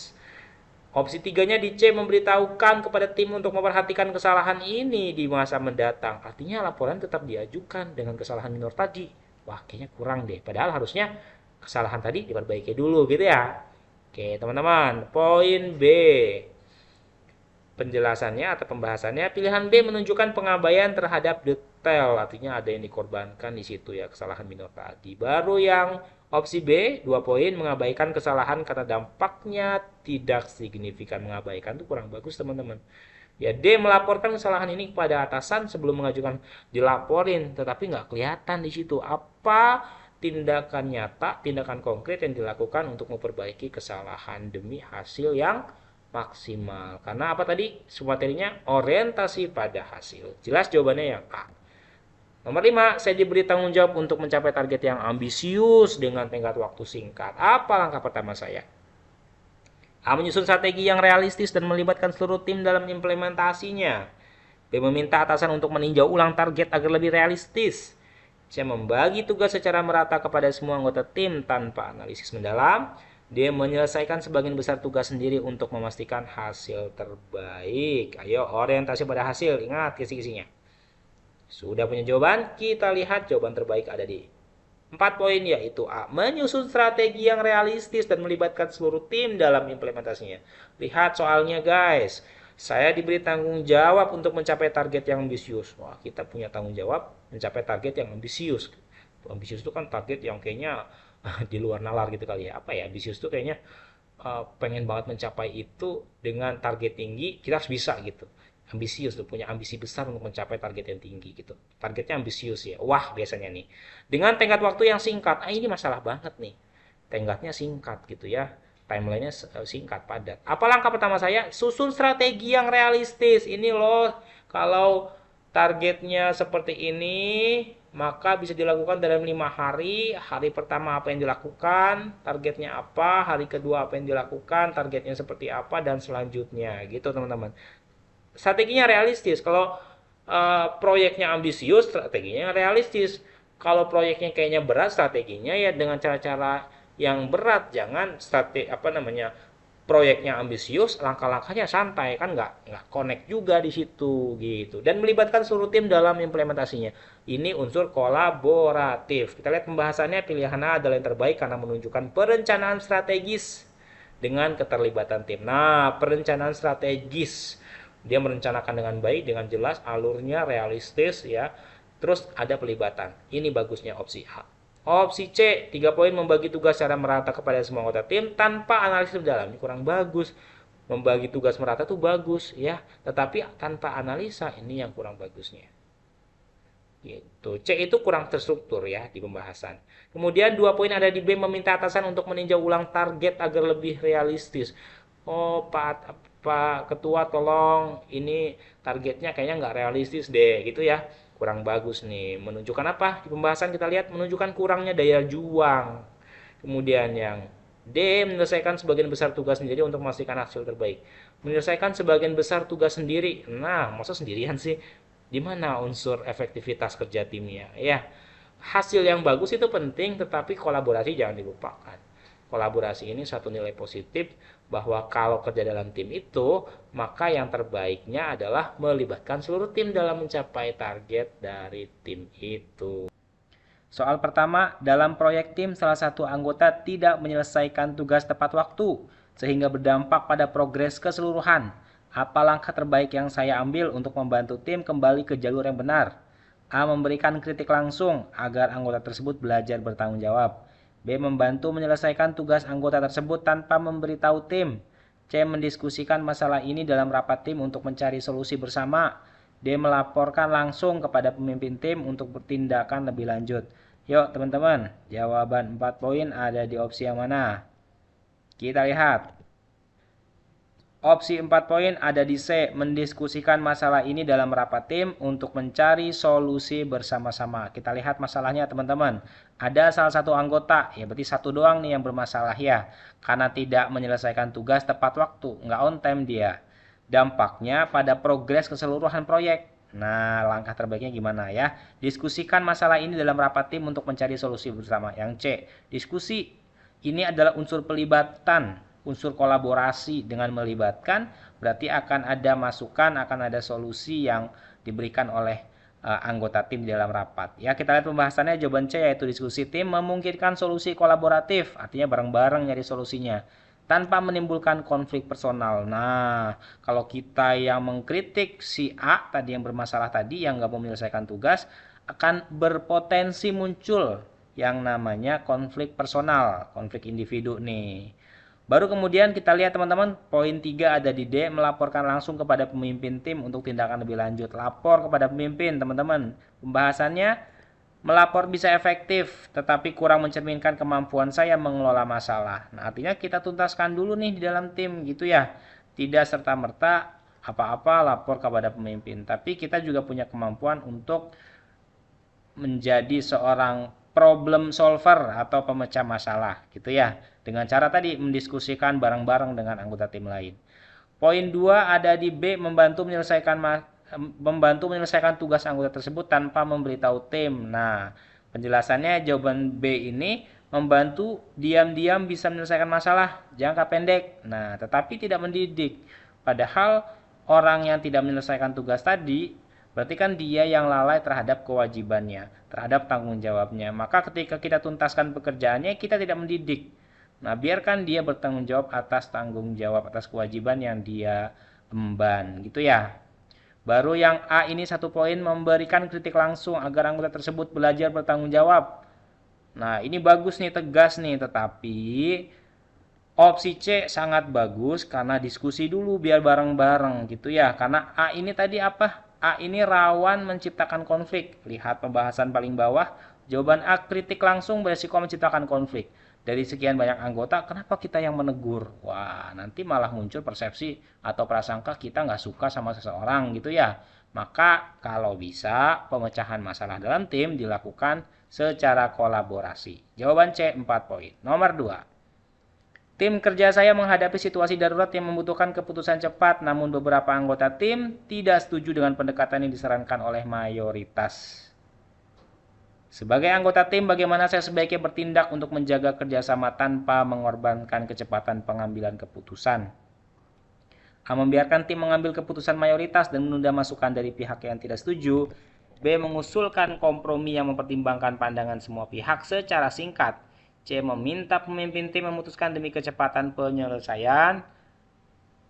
Opsi tiganya di C, memberitahukan kepada tim untuk memperhatikan kesalahan ini di masa mendatang. Artinya laporan tetap diajukan dengan kesalahan minor tadi. Wah, kayaknya kurang deh. Padahal harusnya kesalahan tadi diperbaiki dulu gitu ya. Oke, teman-teman. Poin B. Penjelasannya atau pembahasannya, pilihan B menunjukkan pengabaian terhadap detail. Artinya ada yang dikorbankan di situ ya, kesalahan minor tadi. Baru yang opsi B, 2 poin, mengabaikan kesalahan karena dampaknya tidak signifikan. Mengabaikan itu kurang bagus teman-teman. Ya, D, melaporkan kesalahan ini kepada atasan sebelum mengajukan, dilaporin, tetapi nggak kelihatan di situ apa tindakan nyata, tindakan konkret yang dilakukan untuk memperbaiki kesalahan demi hasil yang maksimal. Karena apa tadi? Materinya orientasi pada hasil. Jelas jawabannya yang A. Nomor 5, saya diberi tanggung jawab untuk mencapai target yang ambisius dengan tenggat waktu singkat. Apa langkah pertama saya? A, menyusun strategi yang realistis dan melibatkan seluruh tim dalam implementasinya. B, meminta atasan untuk meninjau ulang target agar lebih realistis. C, membagi tugas secara merata kepada semua anggota tim tanpa analisis mendalam. D, menyelesaikan sebagian besar tugas sendiri untuk memastikan hasil terbaik. Ayo, orientasi pada hasil. Ingat kisi-kisinya. Sudah punya jawaban? Kita lihat jawaban terbaik ada di 4 poin, yaitu A, menyusun strategi yang realistis dan melibatkan seluruh tim dalam implementasinya. Lihat soalnya guys. Saya diberi tanggung jawab untuk mencapai target yang ambisius. Wah, kita punya tanggung jawab mencapai target yang ambisius. Ambisius itu kan target yang kayaknya di luar nalar gitu kali ya. Apa ya, ambisius itu kayaknya pengen banget mencapai itu dengan target tinggi, kita harus bisa gitu. Ambisius tuh, punya ambisi besar untuk mencapai target yang tinggi gitu. Targetnya ambisius ya. Wah, biasanya nih. Dengan tenggat waktu yang singkat. Ini masalah banget nih. Tenggatnya singkat gitu ya. Timelinenya singkat, padat. Apa langkah pertama saya? Susun strategi yang realistis. Ini loh, kalau targetnya seperti ini, maka bisa dilakukan dalam 5 hari. Hari pertama apa yang dilakukan, targetnya apa, hari kedua apa yang dilakukan, targetnya seperti apa, dan selanjutnya gitu teman-teman. Strateginya realistis. Kalau proyeknya ambisius, strateginya realistis. Kalau proyeknya kayaknya berat, strateginya ya dengan cara-cara yang berat. Jangan proyeknya ambisius, langkah-langkahnya santai, kan nggak connect juga di situ gitu. Dan melibatkan seluruh tim dalam implementasinya. Ini unsur kolaboratif. Kita lihat pembahasannya, pilihan A adalah yang terbaik karena menunjukkan perencanaan strategis dengan keterlibatan tim. Nah, perencanaan strategis, dia merencanakan dengan baik, dengan jelas, alurnya realistis ya. Terus ada pelibatan. Ini bagusnya opsi A. Opsi C, 3 poin, membagi tugas secara merata kepada semua anggota tim tanpa analisis mendalam. Ini kurang bagus. Membagi tugas merata tuh bagus ya, tetapi tanpa analisa, ini yang kurang bagusnya. Gitu. C itu kurang terstruktur ya di pembahasan. Kemudian 2 poin ada di B, meminta atasan untuk meninjau ulang target agar lebih realistis. Oh, Pak Ketua tolong, ini targetnya kayaknya nggak realistis deh gitu ya. Kurang bagus nih. Menunjukkan apa? Di pembahasan kita lihat menunjukkan kurangnya daya juang. Kemudian yang D, menyelesaikan sebagian besar tugas sendiri untuk memastikan hasil terbaik. Menyelesaikan sebagian besar tugas sendiri. Nah, masa sendirian sih? Di mana unsur efektivitas kerja timnya? Ya, hasil yang bagus itu penting, tetapi kolaborasi jangan dilupakan. Kolaborasi ini satu nilai positif, bahwa kalau kerja dalam tim itu, maka yang terbaiknya adalah melibatkan seluruh tim dalam mencapai target dari tim itu. Soal pertama, dalam proyek tim salah satu anggota tidak menyelesaikan tugas tepat waktu, sehingga berdampak pada progres keseluruhan. Apa langkah terbaik yang saya ambil untuk membantu tim kembali ke jalur yang benar? A, memberikan kritik langsung agar anggota tersebut belajar bertanggung jawab. B, membantu menyelesaikan tugas anggota tersebut tanpa memberitahu tim. C, mendiskusikan masalah ini dalam rapat tim untuk mencari solusi bersama. D, melaporkan langsung kepada pemimpin tim untuk bertindakan lebih lanjut. Yuk teman-teman, jawaban 4 poin ada di opsi yang mana? Kita lihat. Opsi 4 poin ada di C, mendiskusikan masalah ini dalam rapat tim untuk mencari solusi bersama-sama. Kita lihat masalahnya teman-teman. Ada salah satu anggota, ya berarti satu doang nih yang bermasalah ya. Karena tidak menyelesaikan tugas tepat waktu, nggak on time dia. Dampaknya pada progres keseluruhan proyek. Nah, langkah terbaiknya gimana ya? Diskusikan masalah ini dalam rapat tim untuk mencari solusi bersama. Yang C, diskusi ini adalah unsur pelibatan, unsur kolaborasi. Dengan melibatkan berarti akan ada masukan, akan ada solusi yang diberikan oleh anggota tim di dalam rapat. Ya, kita lihat pembahasannya. Jawaban C yaitu diskusi tim memungkinkan solusi kolaboratif, artinya bareng-bareng nyari solusinya tanpa menimbulkan konflik personal. Nah, kalau kita yang mengkritik si A tadi yang bermasalah tadi, yang nggak mau menyelesaikan tugas, akan berpotensi muncul yang namanya konflik personal, konflik individu nih. Baru kemudian kita lihat teman-teman, poin 3 ada di D, melaporkan langsung kepada pemimpin tim untuk tindakan lebih lanjut. Lapor kepada pemimpin teman-teman. Pembahasannya, melapor bisa efektif, tetapi kurang mencerminkan kemampuan saya mengelola masalah. Nah, artinya kita tuntaskan dulu nih di dalam tim gitu ya. Tidak serta-merta apa-apa lapor kepada pemimpin. Tapi kita juga punya kemampuan untuk menjadi seorang problem solver atau pemecah masalah gitu ya. Dengan cara tadi mendiskusikan bareng-bareng dengan anggota tim lain. Poin 2 ada di B, membantu menyelesaikan tugas anggota tersebut tanpa memberitahu tim. Nah, penjelasannya jawaban B ini membantu diam-diam bisa menyelesaikan masalah jangka pendek. Nah, tetapi tidak mendidik. Padahal orang yang tidak menyelesaikan tugas tadi berarti kan dia yang lalai terhadap kewajibannya, terhadap tanggung jawabnya. Maka ketika kita tuntaskan pekerjaannya, kita tidak mendidik. Nah, biarkan dia bertanggung jawab atas tanggung jawab, atas kewajiban yang dia emban, gitu ya. Baru yang A ini 1 poin, memberikan kritik langsung agar anggota tersebut belajar bertanggung jawab. Nah, ini bagus nih, tegas nih, tetapi opsi C sangat bagus karena diskusi dulu biar bareng-bareng gitu ya. Karena A ini tadi apa? A ini rawan menciptakan konflik. Lihat pembahasan paling bawah. Jawaban A, kritik langsung beresiko menciptakan konflik. Dari sekian banyak anggota, kenapa kita yang menegur? Wah, nanti malah muncul persepsi atau prasangka kita nggak suka sama seseorang gitu ya. Maka kalau bisa, pemecahan masalah dalam tim dilakukan secara kolaborasi. Jawaban C 4 poin. Nomor 2. Tim kerja saya menghadapi situasi darurat yang membutuhkan keputusan cepat, namun beberapa anggota tim tidak setuju dengan pendekatan yang disarankan oleh mayoritas. Sebagai anggota tim, bagaimana saya sebaiknya bertindak untuk menjaga kerjasama tanpa mengorbankan kecepatan pengambilan keputusan? A. Membiarkan tim mengambil keputusan mayoritas dan menunda masukan dari pihak yang tidak setuju. B. Mengusulkan kompromi yang mempertimbangkan pandangan semua pihak secara singkat. C. Meminta pemimpin tim memutuskan demi kecepatan penyelesaian.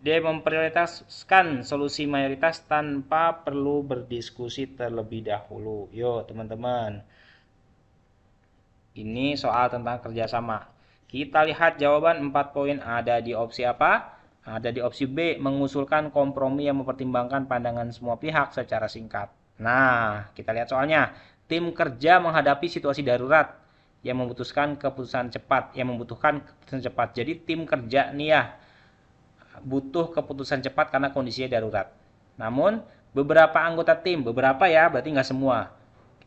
D. Memprioritaskan solusi mayoritas tanpa perlu berdiskusi terlebih dahulu. Yuk teman-teman. Ini soal tentang kerjasama. Kita lihat jawaban 4 poin ada di opsi apa? Ada di opsi B, mengusulkan kompromi yang mempertimbangkan pandangan semua pihak secara singkat. Nah, kita lihat soalnya. Tim kerja menghadapi situasi darurat yang membutuhkan keputusan cepat. Jadi tim kerja nih ya, butuh keputusan cepat karena kondisinya darurat. Namun, beberapa anggota tim, beberapa ya, berarti nggak semua.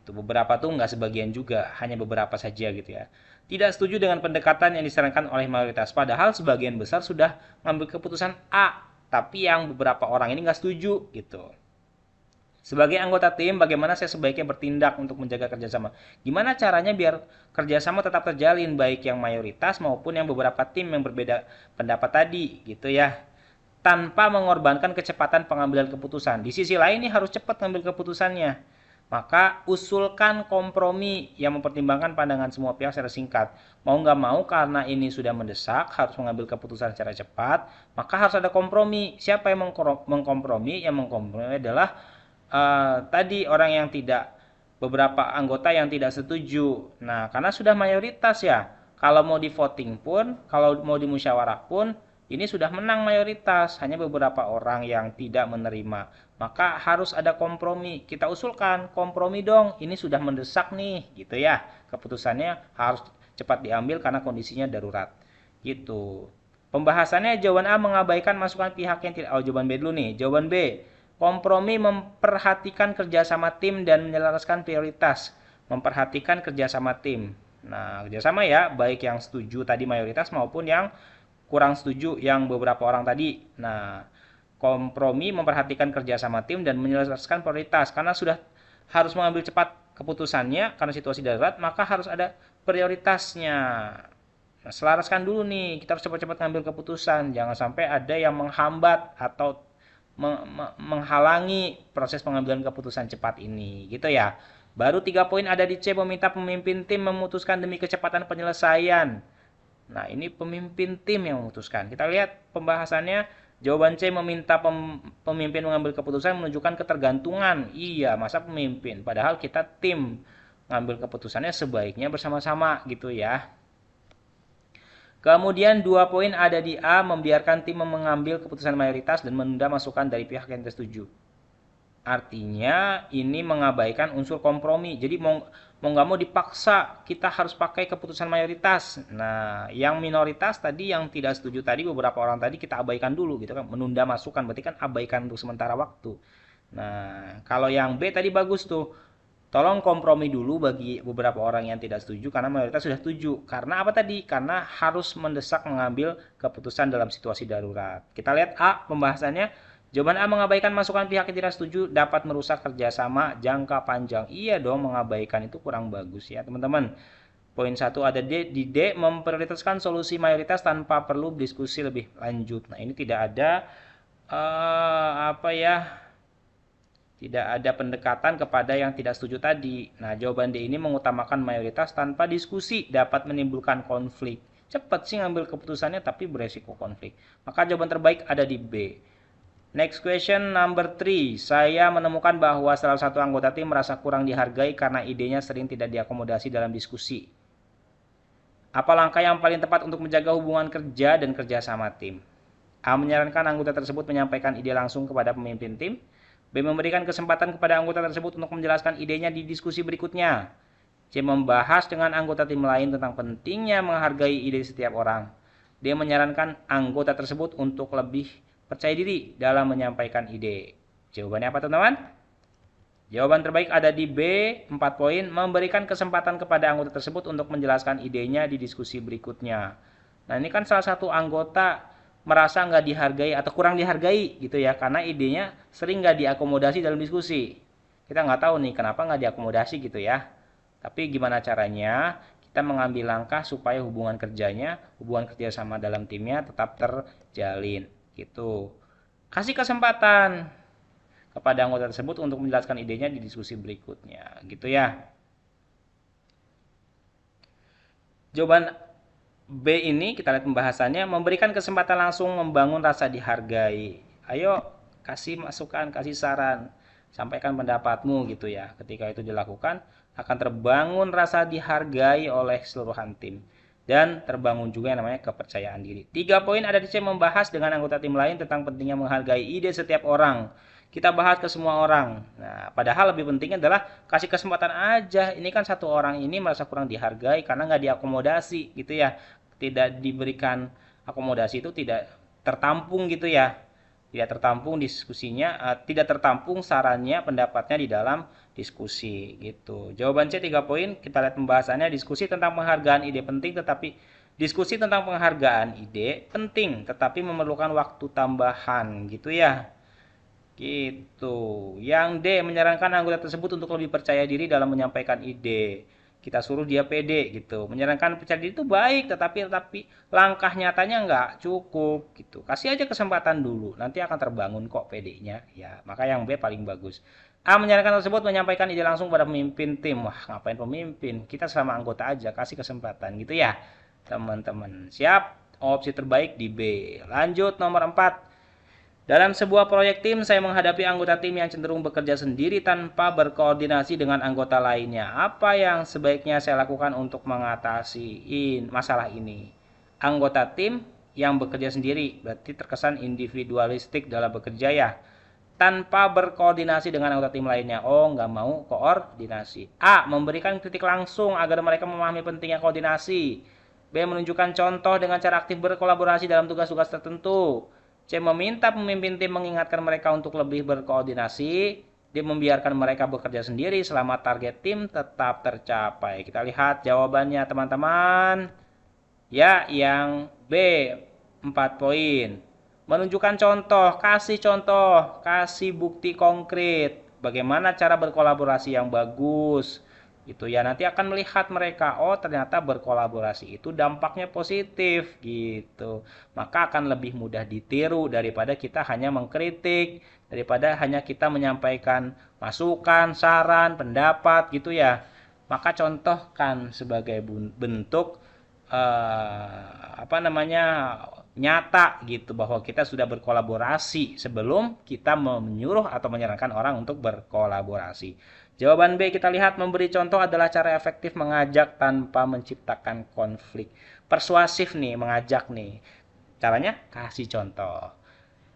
Beberapa tuh nggak sebagian juga, hanya beberapa saja gitu ya. Tidak setuju dengan pendekatan yang disarankan oleh mayoritas, padahal sebagian besar sudah mengambil keputusan A, tapi yang beberapa orang ini nggak setuju gitu. Sebagai anggota tim, bagaimana saya sebaiknya bertindak untuk menjaga kerjasama? Gimana caranya biar kerjasama tetap terjalin, baik yang mayoritas maupun yang beberapa tim yang berbeda pendapat tadi gitu ya, tanpa mengorbankan kecepatan pengambilan keputusan. Di sisi lain ini harus cepat mengambil keputusannya. Maka usulkan kompromi yang mempertimbangkan pandangan semua pihak secara singkat. Mau nggak mau karena ini sudah mendesak, harus mengambil keputusan secara cepat, maka harus ada kompromi. Siapa yang mengkompromi? Yang mengkompromi adalah tadi orang yang tidak, beberapa anggota yang tidak setuju. Nah, karena sudah mayoritas ya, kalau mau di voting pun, kalau mau di musyawarah pun, ini sudah menang mayoritas, hanya beberapa orang yang tidak menerima. Maka harus ada kompromi. Kita usulkan kompromi dong, ini sudah mendesak nih, gitu ya. Keputusannya harus cepat diambil karena kondisinya darurat. Gitu. Pembahasannya jawaban A mengabaikan masukan pihak yang tidak. Oh, jawaban B dulu nih. Jawaban B. Kompromi memperhatikan kerjasama tim dan menyelaraskan prioritas. Memperhatikan kerjasama tim. Nah, kerjasama ya, baik yang setuju tadi mayoritas maupun yang kurang setuju yang beberapa orang tadi. Nah, kompromi memperhatikan kerjasama tim dan menyelaraskan prioritas. Karena sudah harus mengambil cepat keputusannya, karena situasi darurat, maka harus ada prioritasnya. Nah, selaraskan dulu nih, kita harus cepat-cepat ngambil keputusan. Jangan sampai ada yang menghambat atau menghalangi proses pengambilan keputusan cepat ini, gitu ya. Baru 3 poin ada di C, meminta pemimpin tim memutuskan demi kecepatan penyelesaian. Nah, ini pemimpin tim yang memutuskan. Kita lihat pembahasannya. Jawaban C, meminta pemimpin mengambil keputusan menunjukkan ketergantungan. Iya, masa pemimpin? Padahal kita tim. Ngambil keputusannya sebaiknya bersama-sama gitu ya. Kemudian 2 poin ada di A, membiarkan tim mengambil keputusan mayoritas dan menunda masukan dari pihak yang tidak setuju. Artinya ini mengabaikan unsur kompromi. Jadi mau nggak mau dipaksa kita harus pakai keputusan mayoritas. Nah, yang minoritas tadi yang tidak setuju tadi beberapa orang tadi kita abaikan dulu gitu kan. Menunda masukan berarti kan abaikan untuk sementara waktu. Nah, kalau yang B tadi bagus tuh. Tolong kompromi dulu bagi beberapa orang yang tidak setuju karena mayoritas sudah setuju. Karena apa tadi? Karena harus mendesak mengambil keputusan dalam situasi darurat. Kita lihat A pembahasannya. Jawaban A, mengabaikan masukan pihak yang tidak setuju dapat merusak kerjasama jangka panjang. Iya dong, mengabaikan itu kurang bagus ya teman-teman. Poin 1 ada di D, memprioritaskan solusi mayoritas tanpa perlu diskusi lebih lanjut. Nah, ini tidak ada tidak ada pendekatan kepada yang tidak setuju tadi. Nah, jawaban D ini mengutamakan mayoritas tanpa diskusi dapat menimbulkan konflik. Cepat sih ngambil keputusannya tapi beresiko konflik. Maka jawaban terbaik ada di B. Next question number 3. Saya menemukan bahwa salah satu anggota tim merasa kurang dihargai karena idenya sering tidak diakomodasi dalam diskusi. Apa langkah yang paling tepat untuk menjaga hubungan kerja dan kerja sama tim? A, menyarankan anggota tersebut menyampaikan ide langsung kepada pemimpin tim. B, memberikan kesempatan kepada anggota tersebut untuk menjelaskan idenya di diskusi berikutnya. C, membahas dengan anggota tim lain tentang pentingnya menghargai ide setiap orang. D, menyarankan anggota tersebut untuk lebih percaya diri dalam menyampaikan ide. Jawabannya apa teman-teman? Jawaban terbaik ada di B, 4 poin, memberikan kesempatan kepada anggota tersebut untuk menjelaskan idenya di diskusi berikutnya. Nah, ini kan salah satu anggota merasa nggak dihargai atau kurang dihargai gitu ya, karena idenya sering nggak diakomodasi dalam diskusi. Kita nggak tahu nih kenapa nggak diakomodasi gitu ya. Tapi gimana caranya kita mengambil langkah supaya hubungan kerja sama dalam timnya tetap terjalin. Gitu. Kasih kesempatan kepada anggota tersebut untuk menjelaskan idenya di diskusi berikutnya, gitu ya. Jawaban B ini kita lihat pembahasannya, memberikan kesempatan langsung membangun rasa dihargai. Ayo kasih masukan, kasih saran, sampaikan pendapatmu gitu ya. Ketika itu dilakukan akan terbangun rasa dihargai oleh seluruhan tim. Dan terbangun juga yang namanya kepercayaan diri. 3 poin ada di C, membahas dengan anggota tim lain tentang pentingnya menghargai ide setiap orang. Kita bahas ke semua orang. Nah, padahal lebih pentingnya adalah kasih kesempatan aja. Ini kan satu orang ini merasa kurang dihargai karena nggak diakomodasi gitu ya. Tidak diberikan akomodasi itu tidak tertampung gitu ya. Tidak tertampung diskusinya, tidak tertampung sarannya, pendapatnya di dalam diskusi gitu. Jawaban C 3 poin, kita lihat pembahasannya, diskusi tentang penghargaan ide penting tetapi memerlukan waktu tambahan gitu ya. Gitu. Yang D, menyarankan anggota tersebut untuk lebih percaya diri dalam menyampaikan ide. Kita suruh dia pede gitu. Menyarankan percaya diri itu baik, tetapi langkah nyatanya nggak cukup gitu. Kasih aja kesempatan dulu, nanti akan terbangun kok pedenya. Ya, maka yang B paling bagus. A, menyarankan tersebut menyampaikan ide langsung pada pemimpin tim. Wah, ngapain pemimpin? Kita sama anggota aja, kasih kesempatan gitu ya, teman-teman. Siap? Opsi terbaik di B. Lanjut nomor 4. Dalam sebuah proyek tim, saya menghadapi anggota tim yang cenderung bekerja sendiri tanpa berkoordinasi dengan anggota lainnya. Apa yang sebaiknya saya lakukan untuk mengatasi masalah ini? Anggota tim yang bekerja sendiri, berarti terkesan individualistik dalam bekerja ya. Tanpa berkoordinasi dengan anggota tim lainnya. Oh, nggak mau koordinasi. A, memberikan kritik langsung agar mereka memahami pentingnya koordinasi. B. Menunjukkan contoh dengan cara aktif berkolaborasi dalam tugas-tugas tertentu. C. Meminta pemimpin tim mengingatkan mereka untuk lebih berkoordinasi. D. Membiarkan mereka bekerja sendiri selama target tim tetap tercapai. Kita lihat jawabannya teman-teman. Ya, yang B. 4 poin. Menunjukkan contoh, kasih bukti konkret. Bagaimana cara berkolaborasi yang bagus. Gitu ya, nanti akan melihat mereka, oh ternyata berkolaborasi itu dampaknya positif gitu. Maka akan lebih mudah ditiru daripada kita hanya mengkritik, daripada hanya kita menyampaikan masukan, saran, pendapat gitu ya. Maka contohkan sebagai bentuk nyata gitu bahwa kita sudah berkolaborasi sebelum kita menyuruh atau menyarankan orang untuk berkolaborasi. Jawaban B kita lihat, memberi contoh adalah cara efektif mengajak tanpa menciptakan konflik. Persuasif nih, mengajak nih. Caranya kasih contoh.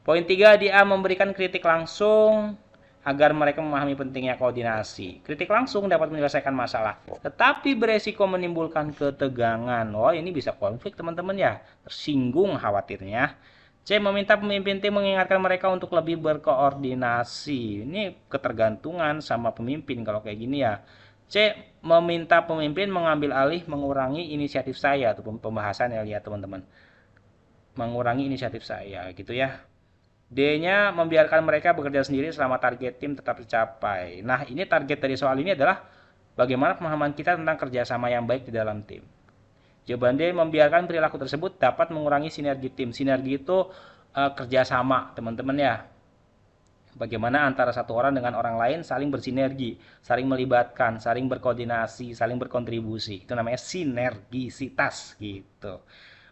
Poin 3, dia memberikan kritik langsung agar mereka memahami pentingnya koordinasi. Kritik langsung dapat menyelesaikan masalah, tetapi beresiko menimbulkan ketegangan. Oh, ini bisa konflik teman-teman ya. Tersinggung khawatirnya. C. Meminta pemimpin tim mengingatkan mereka untuk lebih berkoordinasi. Ini ketergantungan sama pemimpin kalau kayak gini ya. C. Meminta pemimpin mengambil alih mengurangi inisiatif saya. Itu pembahasan ya lihat teman-teman. Mengurangi inisiatif saya gitu ya. D-nya membiarkan mereka bekerja sendiri selama target tim tetap tercapai. Nah, ini target dari soal ini adalah bagaimana pemahaman kita tentang kerjasama yang baik di dalam tim. Jawaban D, membiarkan perilaku tersebut dapat mengurangi sinergi tim. Sinergi itu kerjasama, teman-teman ya. Bagaimana antara satu orang dengan orang lain saling bersinergi, saling melibatkan, saling berkoordinasi, saling berkontribusi. Itu namanya sinergisitas gitu.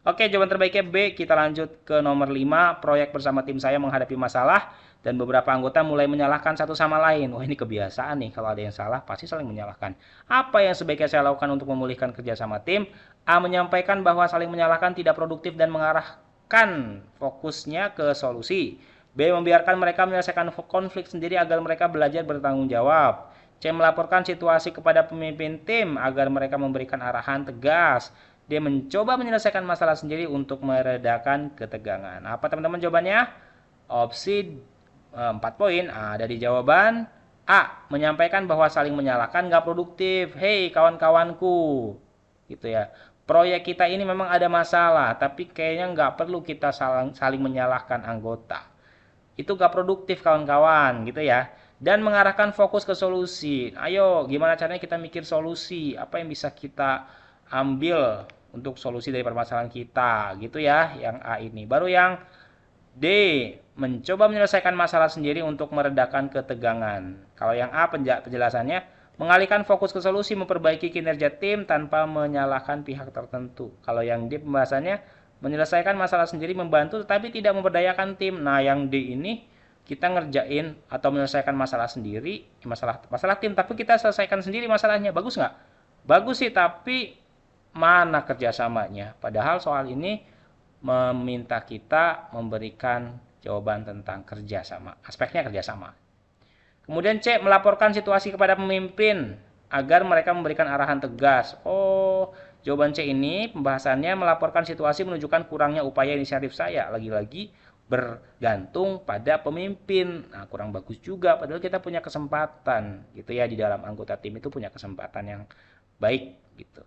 Oke, jawaban terbaiknya B. Kita lanjut ke nomor 5. Proyek bersama tim saya menghadapi masalah dan beberapa anggota mulai menyalahkan satu sama lain. Wah, ini kebiasaan nih, kalau ada yang salah pasti saling menyalahkan. Apa yang sebaiknya saya lakukan untuk memulihkan kerjasama tim? A. Menyampaikan bahwa saling menyalahkan tidak produktif dan mengarahkan fokusnya ke solusi. B. Membiarkan mereka menyelesaikan konflik sendiri agar mereka belajar bertanggung jawab. C. Melaporkan situasi kepada pemimpin tim agar mereka memberikan arahan tegas. D. Mencoba menyelesaikan masalah sendiri untuk meredakan ketegangan. Apa teman-teman jawabannya? Opsi 4 poin ada di jawaban A. Menyampaikan bahwa saling menyalahkan nggak produktif. Hei kawan-kawanku, gitu ya. Proyek kita ini memang ada masalah, tapi kayaknya nggak perlu kita saling menyalahkan anggota. Itu nggak produktif kawan-kawan, gitu ya. Dan mengarahkan fokus ke solusi. Ayo, gimana caranya kita mikir solusi? Apa yang bisa kita ambil untuk solusi dari permasalahan kita, gitu ya. Yang A ini. Baru yang D, mencoba menyelesaikan masalah sendiri untuk meredakan ketegangan. Kalau yang A penjelasannya, mengalihkan fokus ke solusi, memperbaiki kinerja tim tanpa menyalahkan pihak tertentu. Kalau yang D pembahasannya, menyelesaikan masalah sendiri membantu tetapi tidak memberdayakan tim. Nah, yang D ini kita ngerjain atau menyelesaikan masalah sendiri, masalah tim, tapi kita selesaikan sendiri masalahnya. Bagus nggak? Bagus sih, tapi mana kerjasamanya? Padahal soal ini meminta kita memberikan jawaban tentang kerjasama, aspeknya kerjasama. Kemudian C, melaporkan situasi kepada pemimpin agar mereka memberikan arahan tegas. Oh, jawaban C ini pembahasannya melaporkan situasi menunjukkan kurangnya upaya inisiatif saya. Lagi-lagi bergantung pada pemimpin. Nah, kurang bagus juga, padahal kita punya kesempatan gitu ya, di dalam anggota tim itu punya kesempatan yang baik gitu.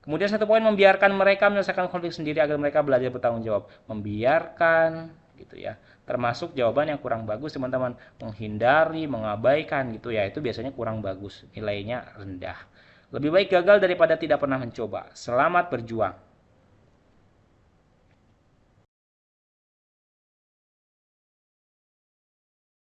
Kemudian 1 poin, membiarkan mereka menyelesaikan konflik sendiri agar mereka belajar bertanggung jawab. Membiarkan gitu ya. Termasuk jawaban yang kurang bagus teman-teman. Menghindari, mengabaikan gitu ya. Itu biasanya kurang bagus. Nilainya rendah. Lebih baik gagal daripada tidak pernah mencoba. Selamat berjuang.